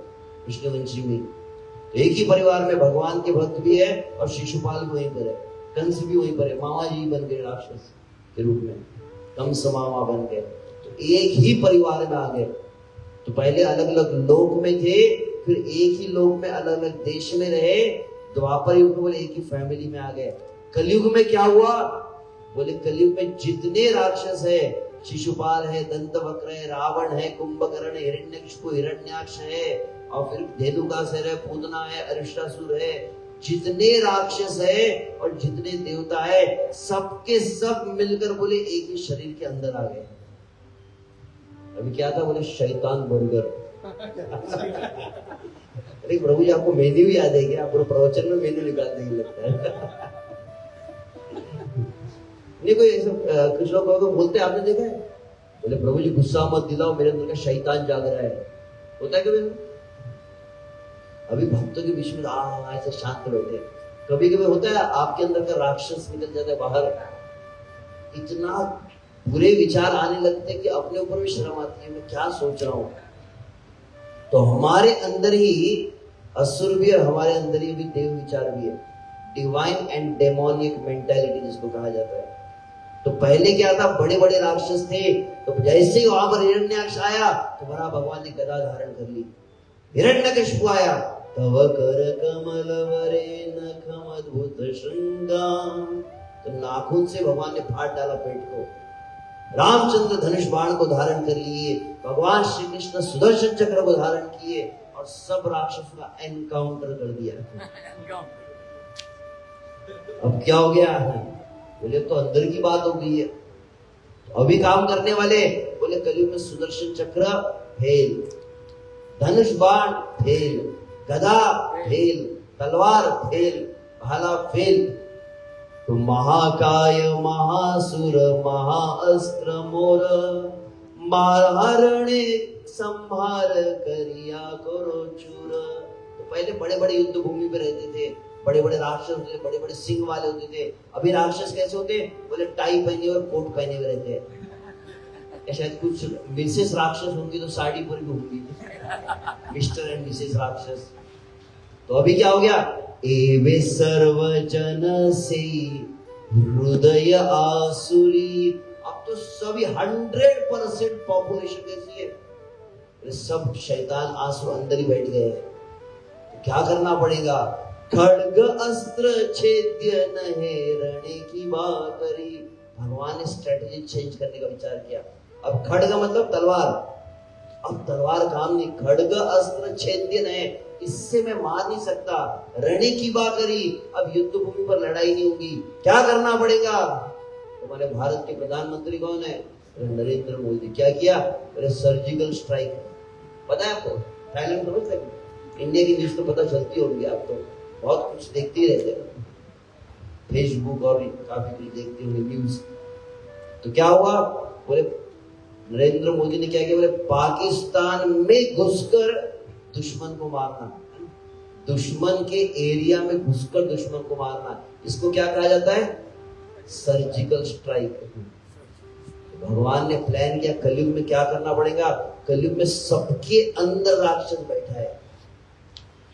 विष्णुवंशी में, तो एक ही परिवार में भगवान के भक्त भी है और शिशुपाल भी वहीं पर है, कंस भी वहीं पर है, मामा जी बन गए राक्षस के रूप में, कंस मामा बन गए। तो एक ही परिवार में आ गए। तो पहले अलग अलग लोक में थे, फिर एक ही लोक में अलग अलग देश में रहे। द्वापर युग में बोले एक ही फैमिली में आ गए। कलयुग में क्या हुआ? बोले कलयुग में जितने राक्षस है, शिशुपाल है, दंतवक्र है, रावण है, कुंभकर्ण है, हिरण्यकशिपु हिरण्याक्ष है, और फिर धेनुकासुर है, पूतना है, अरिष्टासुर है, जितने राक्षस है और जितने देवता है, सबके सब मिलकर बोले एक ही शरीर के अंदर आ गए। अभी क्या था? बोले शैतान बर्गर। अरे प्रभु जी, आपको मेन्यू भी याद है क्या? आप प्रवचन में मेन्यू निकाल देंगे लगता है। नहीं, कोई कुछ लोग को बोलते आपने देखा है? बोले प्रभु जी गुस्सा मत दिलाओ, मेरे अंदर का शैतान जाग रहा है। होता है कभी? अभी भक्तों के बीच में ऐसे शांत बैठे, कभी कभी होता है आपके अंदर का राक्षस निकल जाता है बाहर, इतना बुरे विचार आने लगते कि अपने ऊपर भी शर्म आती है, मैं क्या सोच रहा हूं। तो हमारे अंदर ही असुर भी और हमारे अंदर ही भी देव विचार भी है, डिवाइन एंड डेमोनिक मेंटालिटी जिसको कहा जाता है। तो पहले क्या था? बड़े बड़े राक्षस थे, तो जैसे ही वहां पर हिरण्याक्ष आया तो बड़ा भगवान ने गदा धारण कर ली। हिरण्यकशिपु आया, तव कर कमल वरे नखम अद्भुत श्रृंगार, तो नाखून से भगवान ने फाड़ डाला पेट को। रामचंद्र धनुष बाण को धारण कर लिए, भगवान श्री कृष्ण सुदर्शन चक्र को धारण किए और सब राक्षसों का एनकाउंटर कर दिया। अब क्या हो गया? बोले तो अंदर की बात हो गई है। तो अभी काम करने वाले बोले कलयुग में सुदर्शन चक्र फेल, धनुष बाण फेल, गदा फेल, तलवार फेल, भाला फेल। तो महाकाय महासुर महाअस्त्र मोर, मारहरणे संहार करिया करो चूर। तो पहले बड़े बड़े युद्ध भूमि पे रहते थे, बड़े बड़े राक्षस होते थे, बड़े बड़े सिंह वाले होते थे। अभी राक्षस कैसे होते? बोले टाई पहने और कोट पहने हुए रहते हैं। शायद कुछ मिसेस राक्षस होंगी तो साड़ी पर भी होंगी, मिस्टर एंड मिसेस राक्षस। तो अभी क्या हो गया? एवे सर्वजन से हृदय आसुरी। अब तो सभी 100% पॉपुलेशन कैसी है? सब शैतान आसुर अंदर ही बैठ गए। तो क्या करना पड़ेगा? खड्ग अस्त्र छेद्य नहे रणे की बात करी। भगवान ने स्ट्रेटेजी चेंज करने का विचार किया। अब खड्ग मतलब तलवार, अब तलवार काम नहीं, खड्ग अस्त्र छेद्य नहे, इससे मैं मार नहीं सकता। रणे की बात करी, अब युद्ध भूमि पर लड़ाई नहीं होगी। क्या करना पड़ेगा? हमारे भारत के प्रधानमंत्री कौन है? नरेंद्र मोदी। क्या किया? Surgical strike. पता है आपको? थाईलैंड समझ सकते? इंडिया की न्यूज तो पता चलती होगी, आप तो बहुत कुछ देखते ही रहते हैं, फेसबुक और काफी कुछ देखते होंगे न्यूज। तो क्या हुआ? बोले नरेंद्र मोदी ने क्या किया? बोले पाकिस्तान में घुसकर दुश्मन को मारना, दुश्मन के एरिया में घुसकर दुश्मन को मारना, इसको क्या कहा जाता है? Surgical strike. भगवान ने प्लान किया कलयुग में क्या करना पड़ेगा? कलयुग में सबके अंदर राक्षस बैठा है,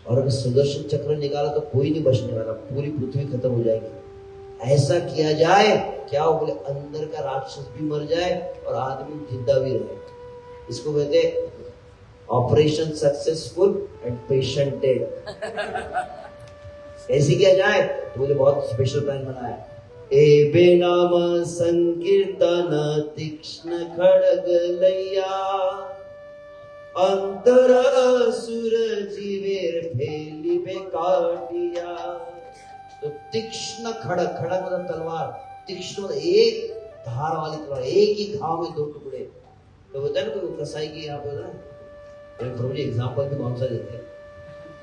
और अगर सुदर्शन चक्र निकाला तो कोई नहीं बचने वाला, पूरी पृथ्वी खत्म हो जाएगी। ऐसा किया जाए क्या हो? बोले अंदर का राक्षस भी मर जाए और आदमी जिंदा भी रहे। इसको कहते operation successful and patient dead. ऐसे किया जाए तो बोले बहुत स्पेशल प्लान बनाया। ए बेनाम संकीर्तन तीक्ष्ण खड़ग लैया, अंतर असुर जीवेर फैली बेकाटिया। तो तीक्ष्ण खड़ग, खड़ग मतलब तलवार, तीक्ष्ण मतलब एक धार वाली तलवार, एक ही घाव में 2 टुकड़े। तो होता है ना कोई कसाई की यहाँ पे ना, प्रभु जी एग्जाम्पल भी कौन सा देते हैं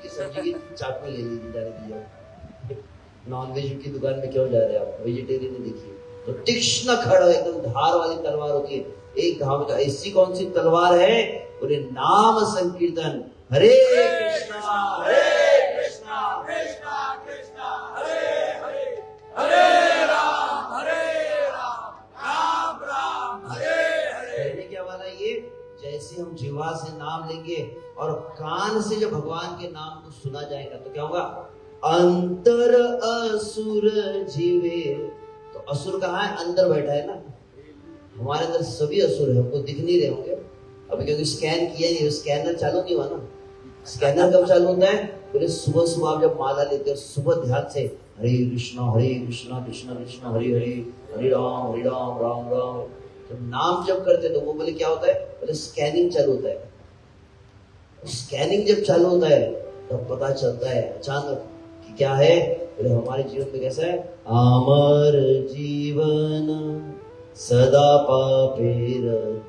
कि सब्जी की चाकू ले लीजिए, जाने दीजिए। नॉन वेज की दुकान में क्यों जा रहे हैं आप? वेजिटेरियन ने देखिए। तो तीक्ष्ण खड़ग एकदम धार वाली तलवार होती है, एक घाव में। तो ऐसी कौन सी तलवार है? बोले नाम संकीर्तन, हरे कृष्णा हरे कृष्णा कृष्णा कृष्णा हरे हरे, हरे राम राम राम हरे हरे। कहने क्या वाला ये? जैसे हम जीवा से नाम लेंगे और कान से जब भगवान के नाम को सुना जाएगा तो क्या होगा? अंतर असुर जीवे। तो असुर कहाँ है? अंदर बैठा है ना। हमारे अंदर सभी असुर है, हमको दिख नहीं रहे होंगे अभी, क्योंकि स्कैन किया नहीं, स्कैनर चालू नहीं हुआ ना। स्कैनर कब चालू होता है? बोले सुबह सुबह आप जब माला लेते हो, सुबह ध्यान से हरे कृष्णा कृष्णा कृष्णा हरे हरे, हरे राम राम राम। जब नाम जब करते तो वो बोले क्या होता है? बोले स्कैनिंग चालू होता है। स्कैनिंग जब चालू होता है तब पता चलता है अचानक कि क्या है। बोले हमारे जीवन में कैसा है? अमर जीवन सदा पापेरत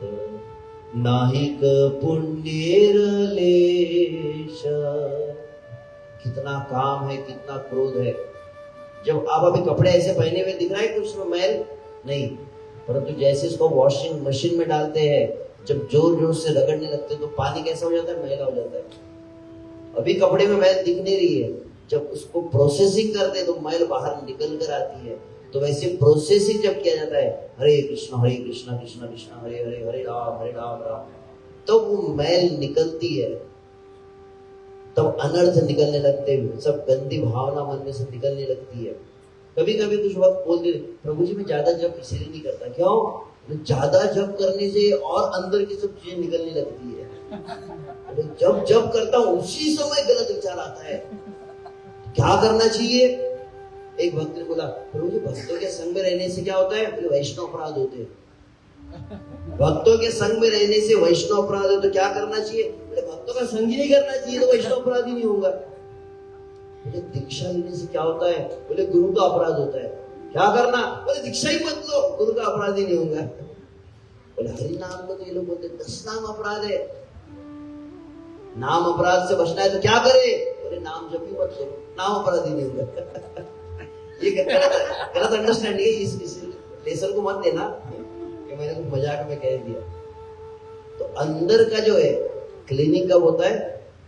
नाहिक पुण्येर लेश। कितना काम है, कितना क्रोध है। जब आप अभी कपड़े ऐसे पहने हुए दिख रहा है कि उसमें मैल नहीं, परंतु जैसे इसको वॉशिंग मशीन में डालते हैं, जब जोर जोर से रगड़ने लगते हैं तो पानी कैसा हो जाता है? मैला हो जाता है। अभी कपड़े में मैल दिख नहीं रही है, जब उसको प्रोसेसिंग करते हैं तो मैल बाहर निकल कर आती है। तो वैसे प्रोसेसिंग जब किया जाता है हरे कृष्णा कृष्णा कृष्णा हरे हरे, हरे राम राम, तो वो मैल निकलती है, तब अनर्थ निकलने लगते हैं, सब गंदी भावना मन में से निकलने लगती है। कभी कभी कुछ वक्त बोलते प्रभु जी मैं ज्यादा जप इसलिए नहीं करता। क्यों? ज्यादा जप करने से और अंदर की सब चीजें निकलने लगती है। जब जप करता हूँ उसी समय गलत विचार आता है। क्या करना चाहिए? एक भक्त ने बोला प्रभु जी भक्तों के संग में रहने से क्या होता है? बोले वैष्णव अपराध होते हैं। भक्तों के संग में रहने से वैष्णव अपराध है, तो क्या करना चाहिए? बोले भक्तों का संग ही नहीं करना चाहिए तो वैष्णव अपराध ही नहीं होगा। बोले दीक्षा लेने से क्या होता है? बोले गुरु का अपराध होता है। क्या करना? बोले दीक्षा ही मत लो, गुरु का अपराध ही नहीं होगा। बोले हरि नाम लो, तो ये लोग बोलते 10 नाम अपराध है। नाम अपराध से बचना है तो क्या करे? बोले नाम जब भी मत लो, नाम अपराध ही नहीं होगा। ये गलत अंडरस्टैंडिंग है। इस लेसन को मत लेना कि मैंने कुछ मजाक में कह दिया। तो अंदर का जो है क्लीनिंग कब होता है?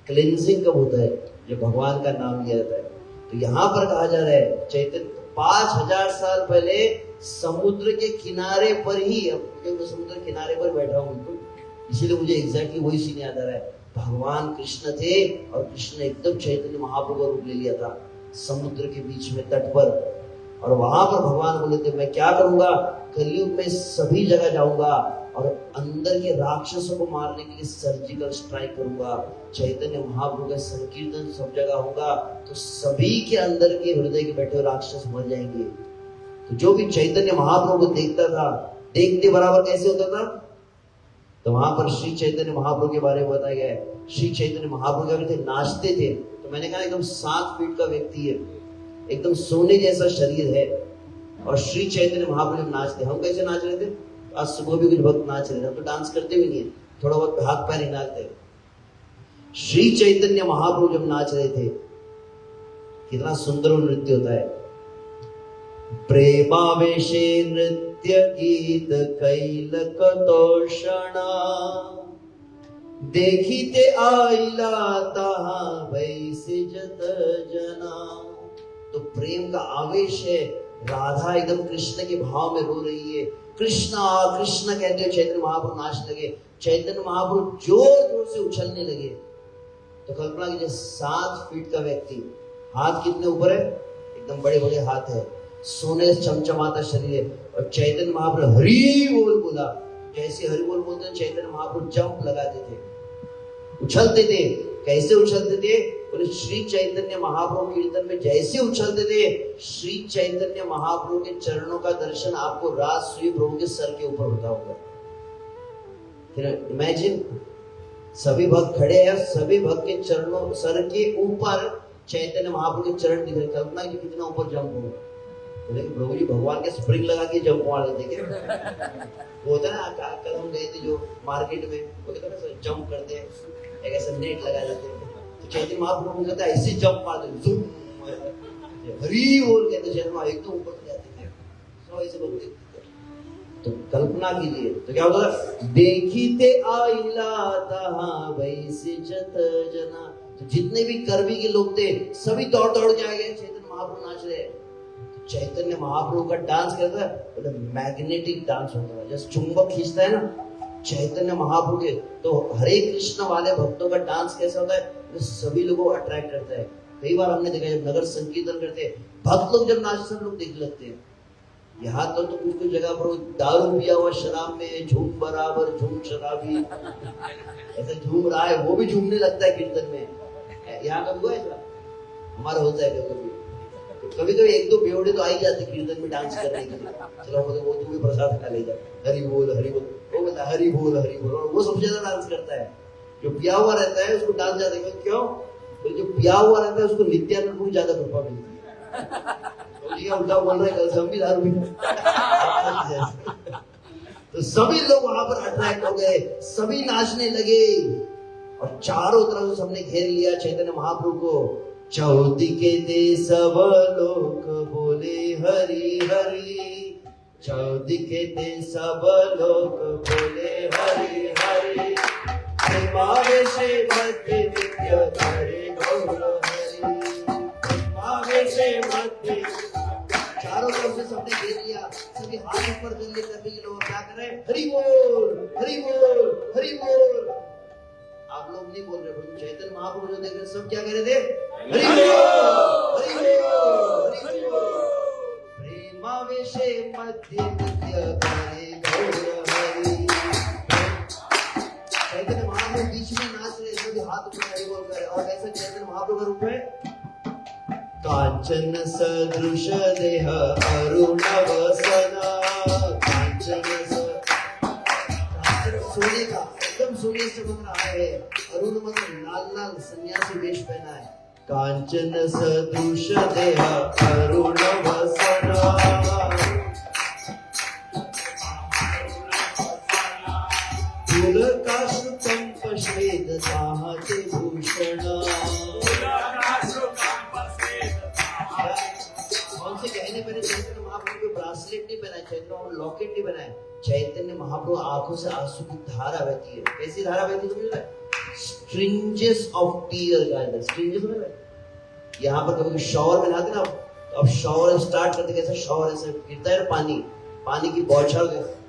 क्लींजिंग कब होता है? जब भगवान का नाम लिया जाता है। तो यहाँ पर कहा जा रहा है चैतन्य 5000 साल पहले समुद्र के किनारे पर ही, क्योंकि समुद्र किनारे पर बैठा हूँ बिल्कुल, इसीलिए मुझे एग्जैक्टली वही सीन याद आ रहा है। भगवान कृष्ण थे और कृष्ण ने एकदम चैतन्य महाप्रभु का रूप ले लिया था समुद्र के बीच में तट पर। और वहां पर भगवान बोले थे मैं क्या करूंगा? कलयुग में सभी जगह जाऊंगा और अंदर के राक्षसों को मारने के लिए सर्जिकल स्ट्राइक करूंगा। चैतन्य महाप्रभु का संकीर्तन सब जगह होगा, तो सभी के अंदर के हृदय के बैठे हुए राक्षस मर जाएंगे। तो जो भी चैतन्य महाप्रभु को देखता था, देखते बराबर कैसे होता था? तो वहां पर श्री चैतन्य महाप्रभु के बारे में बताया गया है। श्री चैतन्य महाप्रभु थे, नाचते थे। तो मैंने कहा एकदम 7 फीट का व्यक्ति है, एकदम सोने जैसा शरीर है, और श्री चैतन्य महाप्रभु नाचते। हम कैसे नाच रहे थे? आज सुबह भी कुछ भक्त नाच रहे थे, तो डांस करते भी नहीं है, थोड़ा बहुत हाथ पैर हिलाते। श्री चैतन्य महाप्रभु जब नाच रहे थे, कितना सुंदर नृत्य होता है। प्रेमावेशे नृत्य गीत कैल कतोषणा, देखिते आइला ताहा वैसे जत जना। तो प्रेम का आवेश है। राधा एकदम कृष्ण के भाव में रो रही है। कृष्णा कृष्ण कहते हुए चैतन्य महाप्रभु नाच लगे। चैतन्य महाप्रभु जोर जोर से उछलने लगे। तो कल्पना कीजिए 7 फीट का व्यक्ति, हाथ कितने ऊपर है? एकदम बड़े बड़े हाथ है, सोने से चमचमाता शरीर है, और चैतन्य महाप्रभु हरि बोल बोला। जैसे हरि बोल बोलते हैं चैतन्य महाप्रभु जंप लगाते थे, उछलते थे। कैसे उछलते थे? बोले श्री चैतन्य महाप्रभु कीर्तन में जैसे उछलते थे, श्री चैतन्य महाप्रभु के चरणों का दर्शन आपको रात सुई प्रभु के सर के ऊपर होता होगा। फिर इमेजिन सभी भक्त खड़े हैं, सभी भक्त के चरणों सर के ऊपर चैतन्य महाप्रभु के चरण दिख रहे। कल्पना की कितना ऊपर जंप होगा। बोले कि प्रभु जी भगवान के स्प्रिंग लगा के जंप मार देते क्या? वो होता है ना, कल हम गए थे जो मार्केट में, वो कहते जंप करते हैं, एक ऐसा नेट लगा देते हैं। तो चैतन्य महाप्रभु कहता है ऐसे जंप मार देते, हरी बोल कहते चैतन्य एक तो ऊपर जाते थे, सब ऐसे बोलते थे। तो कल्पना कीजिए, तो क्या होता था? देखिते आइला ताहा वैसे जत जना। तो जितने भी कर्मी के लोग थे सभी दौड़ दौड़ के आ गए, चैतन्य महाप्रभु नाच रहे हैं। चैतन्य महाप्रभु का डांस करता है, तो मैग्नेटिक डांस होता है, जैसे चुंबक खींचता है ना चैतन्य महाप्रभु के। तो हरे कृष्ण वाले भक्तों का डांस कैसा होता है? तो सभी लोगों को अट्रैक्ट करता है। कई बार हमने देखा जब नगर संकीर्तन करते हैं, भक्त लोग जब नाचते सब लोग देख लगते हैं। यहाँ तो कुछ कुछ जगह पर दारू पिया हुआ शराब में झूम बराबर झूम शराबी ऐसे झूम रहा है, वो भी झूमने लगता है कीर्तन में। है। यहाँ कभी हुआ ऐसा? हमारा होता है कभी कभी कभी एक दो बेवड़े तो आ ही जाते कीर्तन में डांस करने के लिए, चलो वो तू भी प्रसाद खा ले जा, हरि बोल हरि बोल, वो बोलता हरि बोल हरि बोल, और वो सबसे ज्यादा डांस करता है। जो पिया हुआ रहता है उसको डांस ज्यादा, क्यों? तो जो पिया हुआ रहता है उसको नित्यानंद को ज्यादा कृपा मिलती है। उल्टा बोल रहे कल हम भी दारू भी तो सभी लोग वहां पर अट्रैक्ट हो गए, सभी नाचने लगे और चारों तरफ सबने घेर लिया चैतन्य महाप्रभु को। चौदिके दे सब लोग बोले हरि हरि, चौदिके दे सब लोग बोले हरि हरि, प्रेमावेशे मध्य नित्य करे गौर हरि, प्रेमावेशे मध्य। चारों तरफ से सबने घेर लिया, सभी हाथ ऊपर कर लिए, सभी लोग क्या कर रहे हैं? हरि बोल हरि बोल हरि बोल। आप लोग नहीं बोल रहे, चैतन्य महाप्रभु जो देख रहे सब क्या कह रहे थे? हरि बोल हरि बोल हरि बोल, प्रेमावेशे मध्य नित्य करे गौर हरि। चैतन्य महाप्रभु बीच में नाच रहे, सभी हाथ ऊपर हरि बोल कर रहे, और ऐसा चैतन्य महाप्रभु का रूप है कांचन सदृश देह अरुण वसना, कांचन सोने का, एकदम सोने से बन रहा है, अरुण मतलब लाल लाल सन्यासी वेश पहना है। कांचन सदृश देह अरुण वसना, पुलकाश्रुकंप श्वेत साहते भूषण। कौन से गहने पहने? चैतन्य महाप्रभु को ब्रासलेट नहीं पहना, चैतन्य महाप्रभु लॉकेट नहीं पहना है। चैतन्य महाप्रभु आंखों से आंसू की धारा बहती है। कैसी धारा बहती है समझ रहे? स्ट्रिंजेस ऑफ टीयर का, स्ट्रिंजेस समझ रहे? यहाँ पर कभी शॉवर में नहाते ना, अब शॉवर स्टार्ट करते कैसे शॉवर ऐसे गिरता है पानी की बौछार।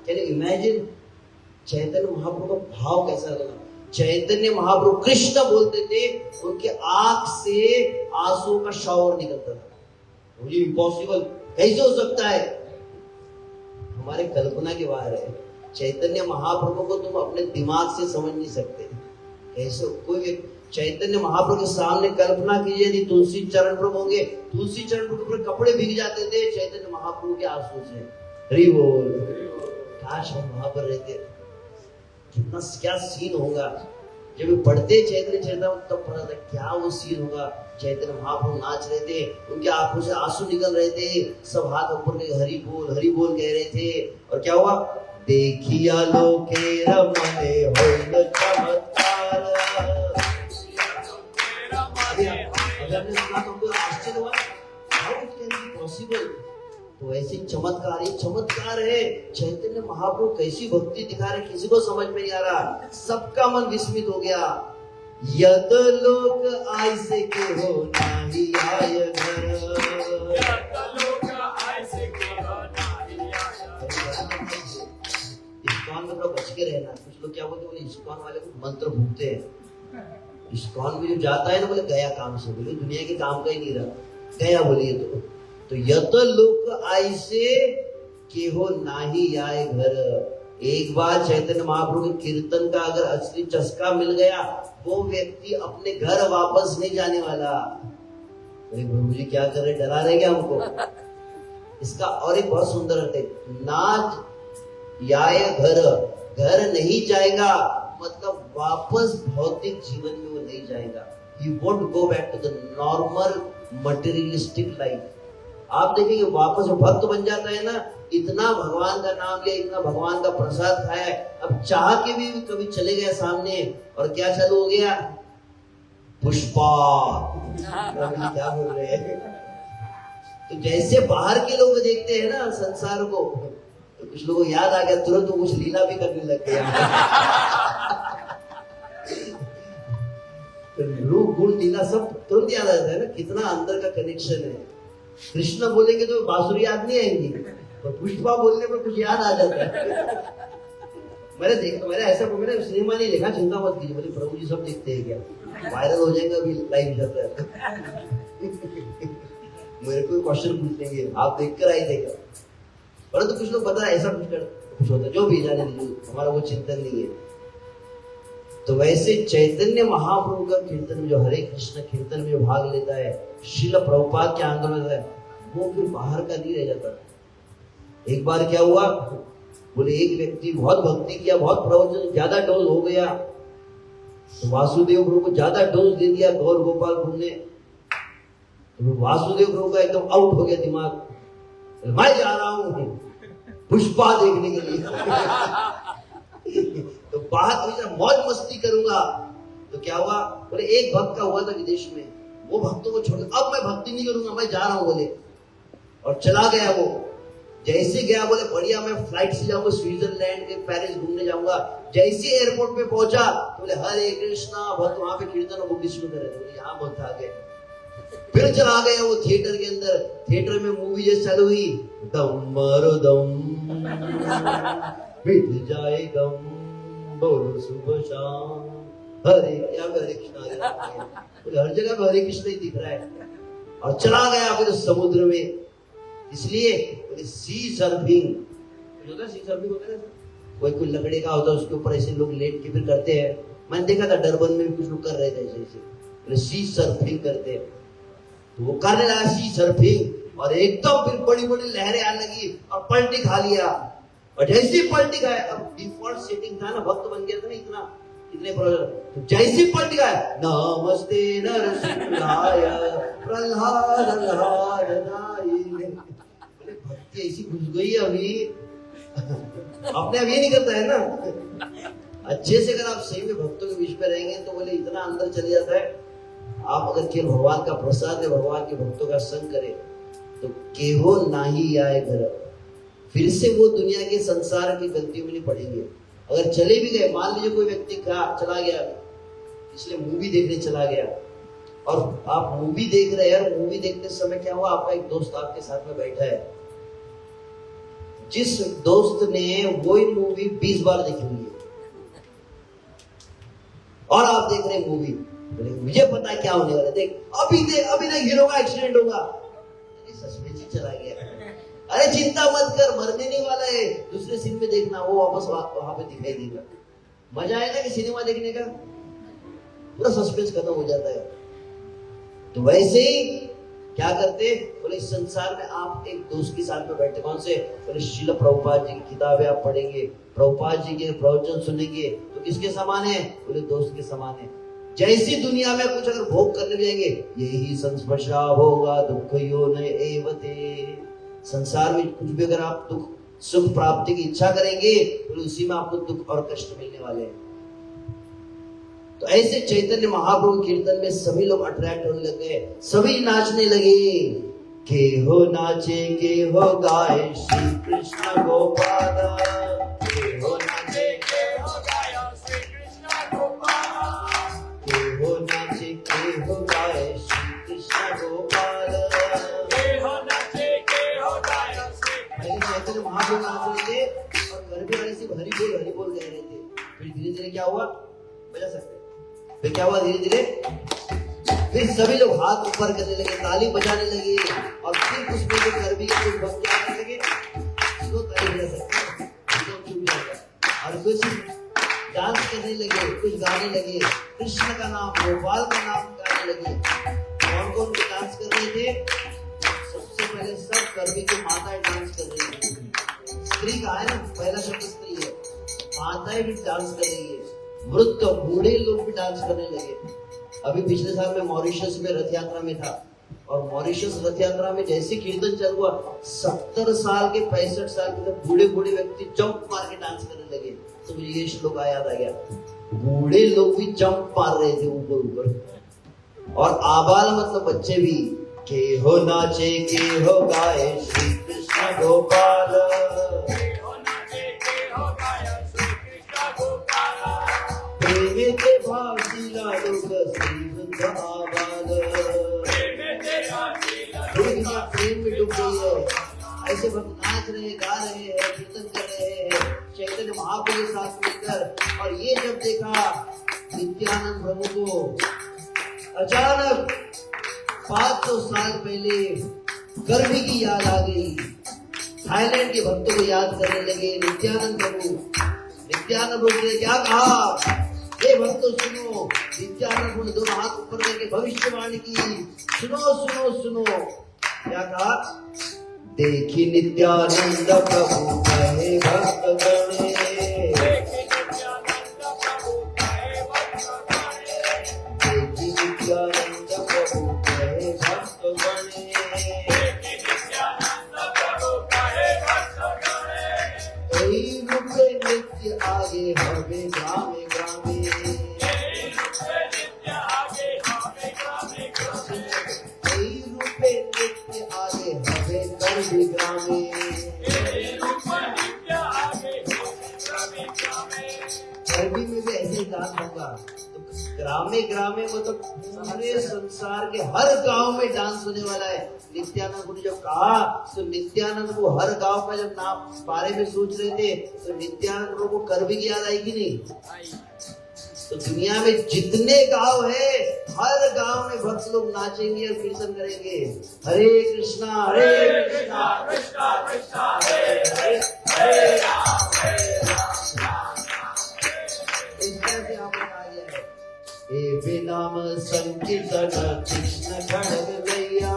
Can you imagine Chaitanya Mahaprabhu का भाव कैसा लगा? चैतन्य महाप्रभु कृष्ण बोलते थे, उनके आंख से आंसू का शॉवर निकलता था। मुझे इम्पॉसिबल कैसे हो सकता है? हमारे कल्पना के बाहर है। चैतन्य महाप्रभु को तुम अपने दिमाग से समझ नहीं सकते। कैसे कोई चैतन्य महाप्रभु के सामने कल्पना कीजिए, यदि तुलसी चरण प्रभु होंगे, तुलसी चरण प्रभु के कपड़े भीग जाते थे चैतन्य महाप्रभु के आंसू से। हरि बोल। काश हम वहां पर रहते, कितना क्या सीन होगा। जब पढ़ते चैतन्य चरितामृत तब पता था क्या वो सीन होगा। चैतन्य महाप्रभु नाच रहे थे, उनके आंखों से आंसू निकल रहे थे, सब हाथ ऊपर के हरि बोल कह रहे थे। और क्या हुआ? देखिया लोके रमने होइल चमत्कार। अभी हमने सुना तो हमको आश्चर्य हुआ, how it can be possible. तो ऐसे चमत्कार है। चैतन्य महाप्रभु कैसी भक्ति दिखा रहे, किसी को समझ में नहीं आ रहा, सबका मन विस्मित हो गया। यद लोक आइसे के हो नाही आय घर, इस्कॉन में थोड़ा बच के रहना। कुछ लोग क्या बोलते हैं, इस्कॉन वाले को मंत्र भूखते हैं। इस्कॉन में जो जाता है ना, बोले गया काम से, बोले दुनिया के काम का ही नहीं रहा, गया बोलिए तो यद लोक आइसे के हो नाही आए घर। एक बार चैतन्य महाप्रभु के कीर्तन का अगर असली चस्का मिल गया, वो व्यक्ति अपने घर वापस नहीं जाने वाला। अरे प्रभु जी क्या कर रहे, डरा रहे क्या हमको? इसका और एक बहुत सुंदर अर्थ है, नाज याय घर नहीं जाएगा, मतलब वापस भौतिक जीवन में वो नहीं जाएगा। He won't go back to the normal materialistic life. आप देखेंगे वापस वो भक्त बन जाता है ना, इतना भगवान का नाम लिया, इतना भगवान का प्रसाद खाया है, अब चाह के भी कभी चले गए सामने और क्या चालू हो गया? पुष्पा। क्या बोल रहे हैं? तो जैसे बाहर के लोग देखते हैं ना संसार को, तो कुछ लोगों को याद आ गया, तुरंत वो कुछ लीला भी करने लग गया। तो रूप गुण लीला सब तुरंत याद आ जाता है ना, कितना अंदर का कनेक्शन है। कृष्ण बोलेंगे तो बांसुरी याद नहीं आएंगी, और पुष्पा बोलने पर कुछ याद आ जाता है। मैंने ऐसा मैंने सिनेमा नहीं देखा, चिंता मत कीजिए, बोले प्रभु जी सब देखते हैं क्या, वायरल हो जाएगा अभी लाइव चल रहा है। मेरे को क्वेश्चन पूछ लेंगे, आप देख कर आई देखा, परंतु कुछ लोग पता है ऐसा कुछ होता है, जो भी जाने दीजिए, हमारा वो चिंतन नहीं है। तो वैसे चैतन्य महाप्रभु का कीर्तन में जो हरे कृष्ण कीर्तन में जो भाग लेता है, श्रील प्रभुपाद के आंदोलन है, वो फिर बाहर का नहीं रह जाता। एक बार क्या हुआ, बोले एक व्यक्ति बहुत भक्ति किया, बहुत प्रवचन, ज्यादा डोज हो गया, तो वासुदेव प्रभु को ज्यादा डोज दे दिया गौर गोपालपुर ने। तो वासुदेव प्रभु का एकदम आउट हो गया दिमाग, मैं जा रहा हूं पुष्पा देखने के लिए तो बाहर मौज मस्ती करूंगा। तो क्या हुआ, बोले एक भक्त का हुआ था विदेश में, वो भक्तों को छोड़ अब मैं भक्ति नहीं करूंगा, मैं जा रहा हूं बोले, और चला गया। वो जैसे गया बोले बढ़िया मैं फ्लाइट से जाऊंगा स्विट्जरलैंड के पेरिस घूमने जाऊंगा। जैसे एयरपोर्ट पे पहुंचा तो बोले हरे कृष्णा, बहुत वहां पे कीर्तन बुक शुरू करे थे, यहाँ बहुत आ गए। फिर चला गया वो थिएटर के अंदर, थिएटर में मूवी जैसे चालू हुई, दम मारो दम मिट जाए गम, बोलो सुबह शाम हरे, यहाँ पे हरे कृष्णा बोले, हर जगह पे हरे कृष्ण ही दिख रहा है। और चला गया फिर समुद्र में। इसलिए सी सर्फिंग होता है, सी सर्फिंग होता है, कोई लकड़ी का होता है उसके ऊपर ऐसे लोग लेट के फिर करते हैं। मैंने देखा था डरबन में भी कुछ लोग कर रहे थे ऐसे सी सर्फिंग करते हैं। तो वो करने लगा सी सर्फिंग, और एकदम फिर बड़ी बड़ी लहरें आने लगी और पलटी खा लिया। और जैसी पलटी खाए, अब डिफॉल्ट सेटिंग था ना, भक्त बन गया था ना इतना, इतने तो जैसी पलटी खाए, नमस्ते नरसिंहाय प्रह्लाद भक्ति ऐसी घुस गई है अभी अपने अब ये नहीं करता है ना। अच्छे से अगर आप सही में भक्तों के बीच में रहेंगे तो बोले इतना अंदर चले जाता है। आप अगर केवल भगवान का प्रसाद है, भगवान के भक्तों का संग करें तो केहो नाही आए घर, फिर से वो दुनिया के संसार की गलतियों में नहीं पड़ेंगे। अगर चले भी गए, मान लीजिए कोई व्यक्ति चला गया, इसलिए मूवी देखने चला गया, और आप मूवी देख रहे हैं, मूवी देखते समय क्या हुआ, आपका एक दोस्त आपके साथ में बैठा है, जिस दोस्त ने वही मूवी 20 बार देखी हुई है, और आप देख रहे हैं मूवी, मुझे पता है क्या होने वाला है, देख अभी ना हीरो का एक्सीडेंट होगा, सस्पेंस ही चला गया। अरे चिंता मत कर, मरने नहीं वाला है, दूसरे सीन में देखना, वो वापस वहां पे दिखाई देगा। मजा आएगा कि सिनेमा देखने का, पूरा सस्पेंस खत्म हो जाता है। तो वैसे ही क्या करते, बोले इस संसार में आप एक दोस्त के साथ में बैठे, कौन से, बोले श्रील प्रभुपाद जी की किताबें आप पढ़ेंगे, प्रभुपाद जी के प्रवचन सुनेंगे, तो किसके समान है, बोले दोस्त के समान है। जैसी दुनिया में कुछ अगर भोग करने जाएंगे, यही संस्पर्शा होगा दुख यो न एवते, संसार में कुछ भी अगर आप दुख सुख प्राप्ति की इच्छा करेंगे तो उसी में आपको दुख और कष्ट मिलने वाले हैं। तो ऐसे चैतन्य महाप्रभु कीर्तन में सभी लोग अट्रैक्ट होने लगे, सभी नाचने लगे, के हो नाचे के हो गाए श्री कृष्ण गोपाल, के हो नाचे के हो गाए श्री कृष्ण गोपाल, के हो नाचे के हो गाए श्री कृष्ण गोपाल, के हो नाचे के हो गाए श्री। चैतन्य महाप्रभु नाच रहे थे और घर भी वाले सिर्फ हरि बोल कह रहे थे। फिर धीरे धीरे क्या हुआ, बजा सकते, फिर क्या हुआ, धीरे धीरे फिर सभी लोग हाथ ऊपर करने लगे, ताली बजाने लगे, और फिर उसमें जो गर्मी के कुछ भक्त आने लगे, उसको ताली बजा सकते, और कुछ डांस करने लगे, कुछ गाने लगे, कृष्ण का नाम, गोपाल का नाम गाने लगे। कौन कौन डांस कर रहे थे, सबसे पहले सब गर्मी की माताएं डांस कर रही थी। स्त्री का है ना, पहला शब्द स्त्री है, माताएं भी डांस कर रही है, वृद्ध बूढ़े लोग भी डांस करने लगे। अभी पिछले साल में मॉरिशस में रथ यात्रा में था, और मॉरिशस रथ यात्रा में जैसे कीर्तन चल हुआ, 70 साल के 65 साल के बूढ़े बूढ़े व्यक्ति जंप मार के डांस करने लगे। तो मुझे ये श्लोक याद आ गया, बूढ़े लोग भी जंप मार रहे थे ऊपर ऊपर, और आबाल मतलब बच्चे भी, के हो नाचे के हो गाए श्री कृष्ण गोपाल, प्रेम के भाषिला लोग श्रीवृंद आबाल, प्रेम में डूब गई है। ऐसे भक्त नाच रहे, गा रहे हैं, कीर्तन कर रहे हैं चैतन्य महाप्रभु के साथ मिलकर। और ये जब देखा नित्यानंद प्रभु को, अचानक 500 साल पहले गर्मी की याद आ गई, थाईलैंड के भक्तों को याद करने लगे। नित्यानंद प्रभु ने क्या कहा, ये भक्तों सुनो, नित्यानंद ने दोनों हाथ ऊपर करके भविष्यवाणी की। सुनो सुनो सुनो, क्या कहा? देखी नित्यानंद प्रभु कहे भक्त गणे, देखी नित्यानंद प्रभु कहे भक्त गणे, कई रूपे नित्य आगे हवे ग्रामे ग्रामे, कई रूपे नित्य आगे हवे गर्भी ग्रामे, गर्भी में भी ऐसे डांस होगा। तो ग्रामे ग्रामे मतलब पूरे संसार के हर गांव में डांस होने वाला है। नित्यानंद ने जब कहा तो नित्यानंद को हर गांव का जब नाम बारे में सोच रहे थे तो नित्यानंद को करबी की याद आएगी नहीं? तो दुनिया में जितने गांव है हर गांव में भक्त लोग नाचेंगे और कीर्तन करेंगे, हरे कृष्णा कृष्णा कृष्णा हरे हरे, हरे राम राम। इस तरह से आप आ गया है। हे विनाम संकीर्तन कृष्ण खड़ग गैया,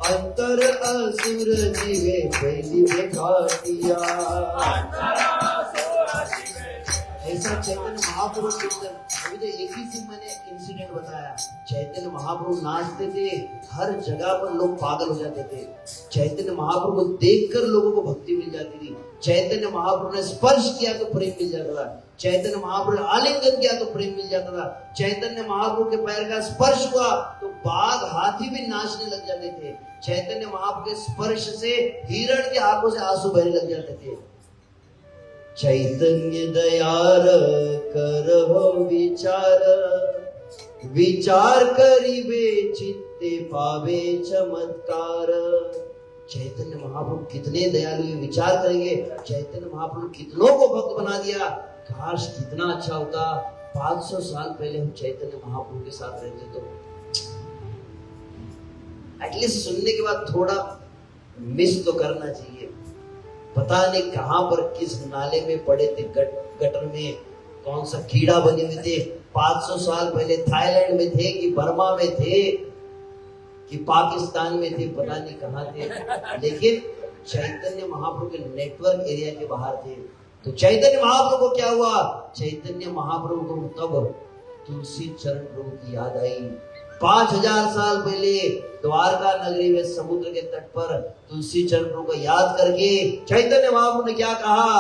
अंतर असुर जीवे पहली बेखातिया। ऐसा चैतन्य महाप्रभु कीर्तन, अभी तो एक ही से मैंने इंसिडेंट बताया। चैतन्य महाप्रभु नाचते थे, हर जगह पर लोग पागल हो जाते थे। चैतन्य महाप्रभु को देखकर लोगों को भक्ति मिल जाती थी। चैतन्य महाप्रभु ने स्पर्श किया तो प्रेम मिल जाता था। चैतन्य महाप्रभु ने आलिंगन किया तो प्रेम मिल जाता था। चैतन्य महाप्रभु के पैर का स्पर्श हुआ तो बाघ हाथी भी नाचने लग जाते थे। चैतन्य महाप्रभु के स्पर्श से हिरण के आंखों से आंसू बहने लग जाते थे। चैतन्य दयार करहो विचार, विचार करिबे चित्ते पावे चमत्कार। चैतन्य महाप्रभु कितने दयालु, विचार करेंगे चैतन्य महाप्रभु कितनों को भक्त बना दिया। काश कितना अच्छा होता 500 साल पहले हम चैतन्य महाप्रभु के साथ रहते तो। एटलीस्ट सुनने के बाद थोड़ा मिस तो करना चाहिए। पता नहीं कहां पर किस नाले में पड़े थे, गटर में कौन सा कीड़ा बने हुए थे। 500 साल पहले थाईलैंड में थे कि बर्मा में थे कि पाकिस्तान में थे, पता नहीं कहां थे। लेकिन चैतन्य महाप्रभु के नेटवर्क एरिया के बाहर थे। तो चैतन्य महाप्रभु को क्या हुआ? चैतन्य महाप्रभु को तब तुलसी चरण प्रभु की याद आई। 5000 साल पहले द्वारका नगरी में समुद्र के तट पर तुलसी चरण प्रभु को याद करके चैतन्य महाप्रभु ने क्या कहा?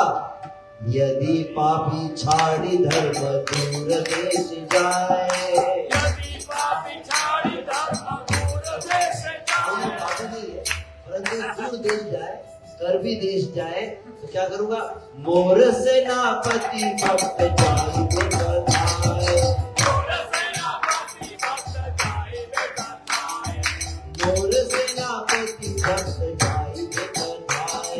यदि पापी छाड़ी धर्म दूर देश जाए, यदि पापी छाड़ी धर्म दूर देश जाए, परंतु दूर देश जाए, कर भी देश जाए तो क्या करूंगा? मोर सेनापति भक्त जाई बताए, मोर सेनापति भक्त जाई बताए, मोर सेनापति भक्त जाई बताए,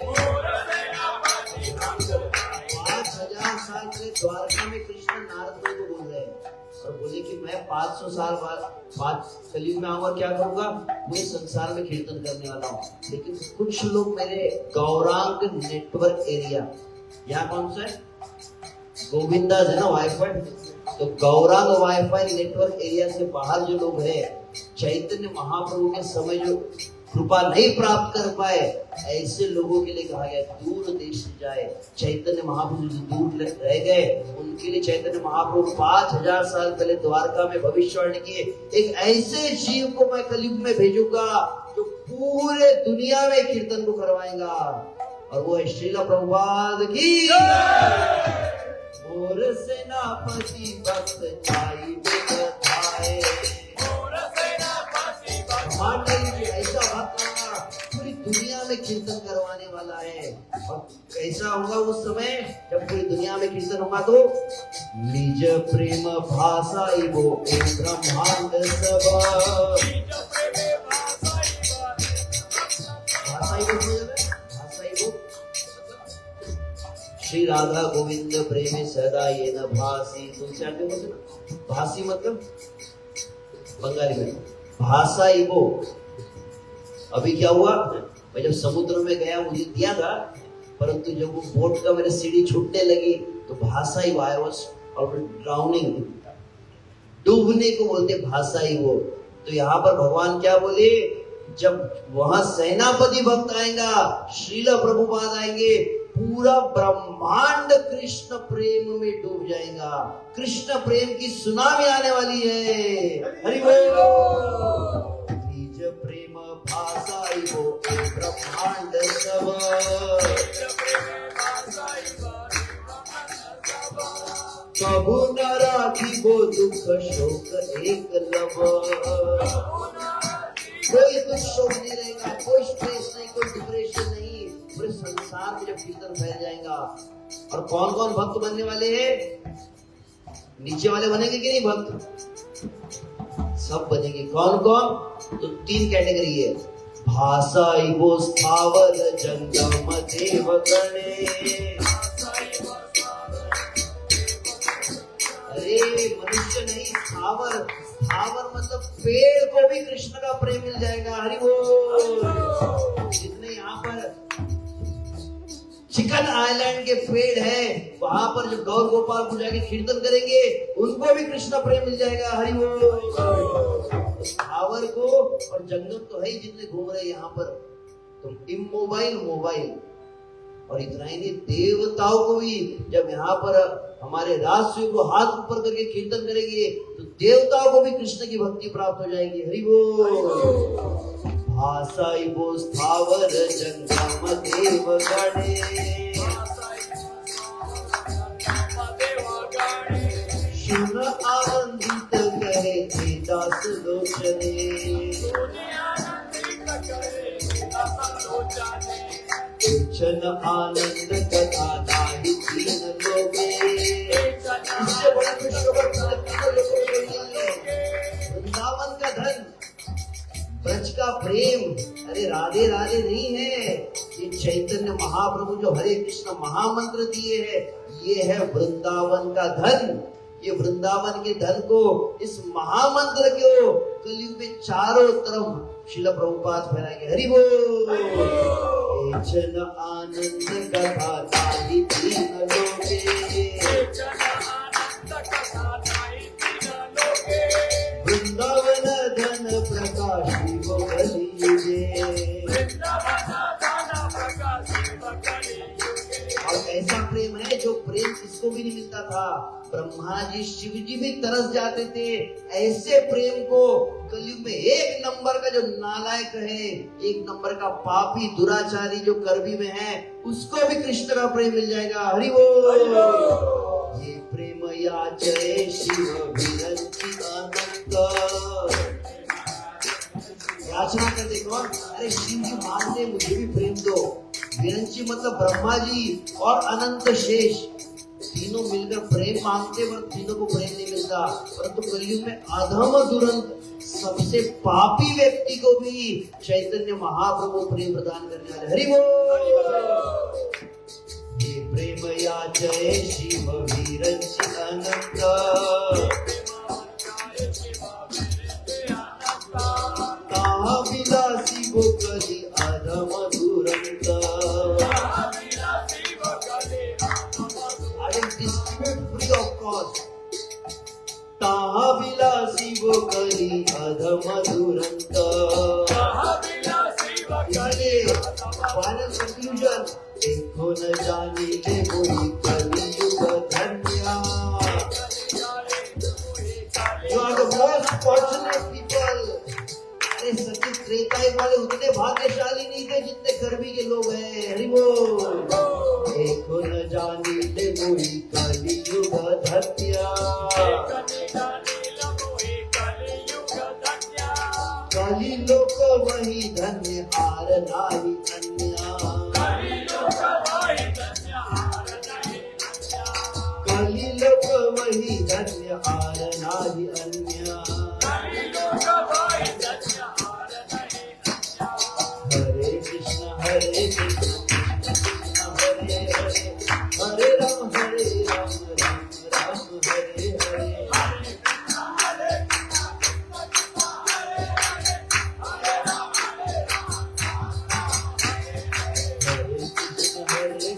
मोर सेनापति भक्त जाई। 5000 साल से द्वारका में कृष्ण नारद को बोल रहे हैं और बोले कि मैं 500 साल बाद कलयुग में आऊंगा, क्या करूंगा? मैं संसार में कीर्तन करने वाला हूँ। लेकिन कुछ लोग मेरे गौरांग नेटवर्क एरिया, यहाँ कौन सा है? गोविंदा है ना वाईफाई, तो गौरांग वाईफाई नेटवर्क एरिया से बाहर जो लोग हैं, चैतन्य महाप्रभु के समय जो कृपा नहीं प्राप्त कर पाए, ऐसे लोगों के लिए कहा गया दूर देश जाए। चैतन्य महाप्रभु जो दूर रह गए उनके लिए चैतन्य महाप्रभु 5000 साल पहले द्वारका में भविष्यवाणी किए, एक ऐसे जीव को मैं कलयुग में भेजूंगा जो पूरे दुनिया में कीर्तन को करवाएगा, और वो है श्रील प्रभुपाद की। मोर सेनापति भक्त जाई बताए, ऐसा भक्त पूरी दुनिया में कीर्तन करवाने वाला है। और कैसा होगा उस समय जब पूरी दुनिया में कीर्तन होगा? तो निज प्रेम भाषा वो ब्रह्मांड सभा, श्री राधा गोविंद प्रेम सदा ये न भासी। भासी मतलब बंगाली में भाषा ही वो। अभी क्या हुआ? मैं जब समुद्र में गया, मुझे दिया था परंतु जब वो बोट का मेरे सीढ़ी छूटने लगी तो भाषा ही वो, आई वॉज ड्राउनिंग, डूबने को बोलते भाषा ही वो। तो यहाँ पर भगवान क्या बोले, जब वहां सेनापति भक्त आएगा, श्रील प्रभुपाद आएंगे, पूरा ब्रह्मांड कृष्ण प्रेम में डूब जाएगा। कृष्ण प्रेम की सुनामी आने वाली है। हरि बोल। निज प्रेम भाषाई वो ब्रह्मांड सब, कबू न राखी वो दुख शोक एक लब। कोई दुख शोक नहीं रहेगा, कोई स्ट्रेस नहीं, कोई डिप्रेशन नहीं। पूरे संसार में जब कीर्तन फैल जाएगा। और कौन कौन भक्त बनने वाले हैं? नीचे वाले बनेंगे कि नहीं भक्त? सब बनेंगे। कौन कौन? तो 3 कैटेगरी है। भाषा वो स्थावर जंगम देव गणे। अरे मनुष्य नहीं, स्थावर। स्थावर मतलब पेड़ को भी कृष्ण का प्रेम मिल जाएगा। हरि बोल। जितने यहाँ पर चिकन आइलैंड के पेड़ है, वहां पर जब गौर गोपाल पूजा के कीर्तन करेंगे, उनको भी कृष्ण प्रेम मिल जाएगा। हरि बोल। स्थावर को और जंगम तो है ही जितने घूम रहे यहाँ पर, तो इमोबाइल मोबाइल। और इतना ही नहीं, देवताओं को भी जब यहाँ पर हमारे राष्ट्र को हाथ ऊपर करके कीर्तन करेंगे तो देवताओं को भी कृष्ण की भक्ति प्राप्त हो जाएगी। हरि बोल। भाषाई वो स्थावर जंगम देव गणे। सुन आनंदित कहे थे दास लोचने। कुछन आनंद कथा नाही तीन लोगे। इससे बड़ी वृंदावन का धन, ब्रज का प्रेम, अरे राधे राधे नहीं है, ये चैतन्य महाप्रभु जो हरे कृष्ण महामंत्र दिए है, ये है वृंदावन का धन। ये वृंदावन के धन को, इस महामंत्र को कलयुग में चारों तरफ श्रील प्रभुपाद फैलाएंगे। हरि बोल। जन आनंद कथा ताहि तीन लोगे। वृंदावन धन प्रकाश वो कलियुगे। और ऐसा प्रेम है जो प्रेम किसको भी नहीं मिलता था। ब्रह्मा जी शिव जी भी तरस जाते थे। ऐसे प्रेम को कलयुग में 1 नंबर का जो नालायक है, 1 नंबर का पापी दुराचारी जो कर्मी में है, उसको भी कृष्ण का प्रेम मिल जाएगा। हरि बोल। ये प्रेम याचय शिव विरंचित अनंत। याचना करते कौन? अरे शिव जी मांगते मुझे भी प्रेम दो। विरंची मतलब ब्रह्मा जी और अनंत शेष, तीनों मिलकर प्रेम मांगते, पर तीनों को प्रेम नहीं मिलता। परंतु कलयुग में अधम दुरंत सबसे पापी व्यक्ति को भी चैतन्य महाप्रभु प्रेम प्रदान करने वाले। हरि बोल। ये प्रेम याचय शिव विरंचित अनंत। कहाँ विलासी वो कली अधम दुरंत। Free of cost. ताहा विलासी वो कली अधम दुरंत। इसलिए फाइनल कंक्लूजन, देखो न जाने ले कोई कलियुग धन्य। You are the most fortunate people. अरे सच्ची त्रेतायुग वाले उतने भाग्यशाली नहीं थे जितने गर्मी के लोग हैं। हरि बोल। देखो न जाने ले कोई कलियुग धन्य। कलि लोक वही धन्य आर नाही अन्य। कलि लोक वही धन्य आर नाही अन्य। हरे कृष्ण हरे कृष्ण हरे हरे, हरे राम राम राम हरे हरे। हरे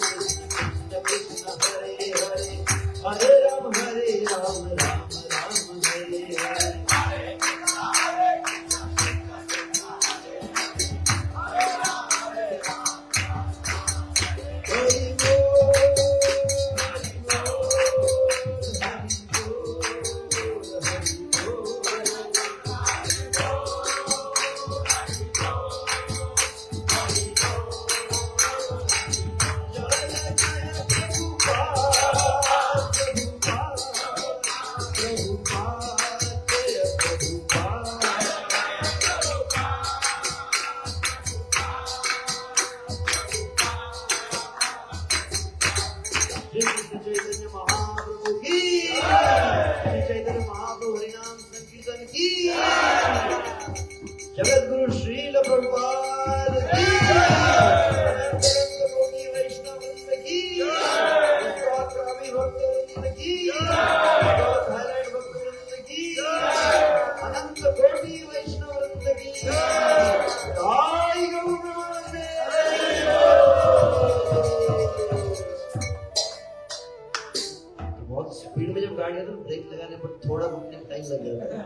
करने पर थोड़ा रुकने में टाइम लग जाता है।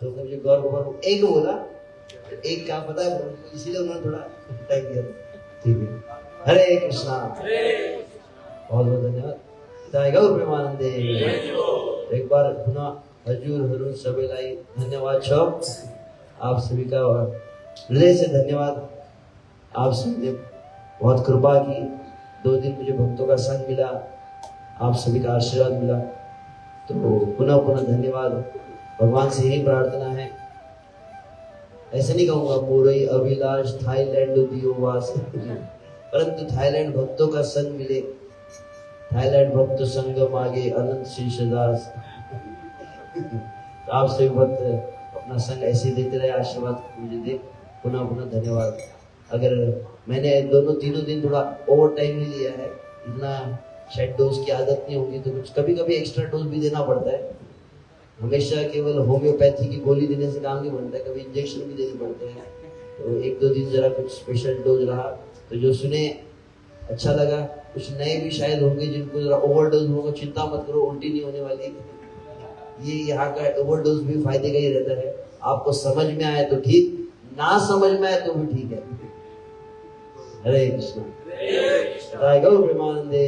तो मुझे गौर गोपाल एक बोला, एक क्या पता है, इसीलिए उन्होंने थोड़ा टाइम दिया। ठीक है, हरे कृष्णा, बहुत बहुत धन्यवाद। जय गौर प्रेमानंदे। एक बार पुनः हजूर हरून सबेलाई धन्यवाद छो आप सभी का, हृदय से धन्यवाद। आप सभी ने बहुत कृपा की, 2 दिन मुझे भक्तों का संग मिला, आप सभी का आशीर्वाद मिला, तो पुनः पुनः धन्यवाद। भगवान से यही प्रार्थना है, ऐसे नहीं कहूंगा मोरई अभिलाष थाईलैंड दियो वास, परंतु थाईलैंड भक्तों का संग मिले, थाईलैंड भक्त संग मांगे अनंत शीर्षदास। तो आप सभी भक्त अपना संग ऐसे देते रहे, आशीर्वाद मुझे दे, पुनः पुनः धन्यवाद। अगर मैंने दोनों तीनों दिन थोड़ा ओवर टाइम ही लिया है, इतना शायद डोज की आदत नहीं होगी, तो कुछ कभी कभी एक्स्ट्रा डोज भी देना पड़ता है। हमेशा केवल होम्योपैथी की गोली देने से काम नहीं बनता है, कभी इंजेक्शन भी देने पड़ते हैं। तो 1-2 दिन जरा कुछ स्पेशल डोज रहा, तो जो सुने अच्छा लगा। कुछ नए भी शायद होंगे जिनको जरा ओवरडोज होगा, चिंता मत करो, उल्टी नहीं होने वाली। ये यहाँ का ओवरडोज भी फायदे का ही रहता है। आपको समझ में आए तो ठीक, ना समझ में आए तो भी ठीक है। हरे कृष्णा, जय गौर प्रेमानंदे।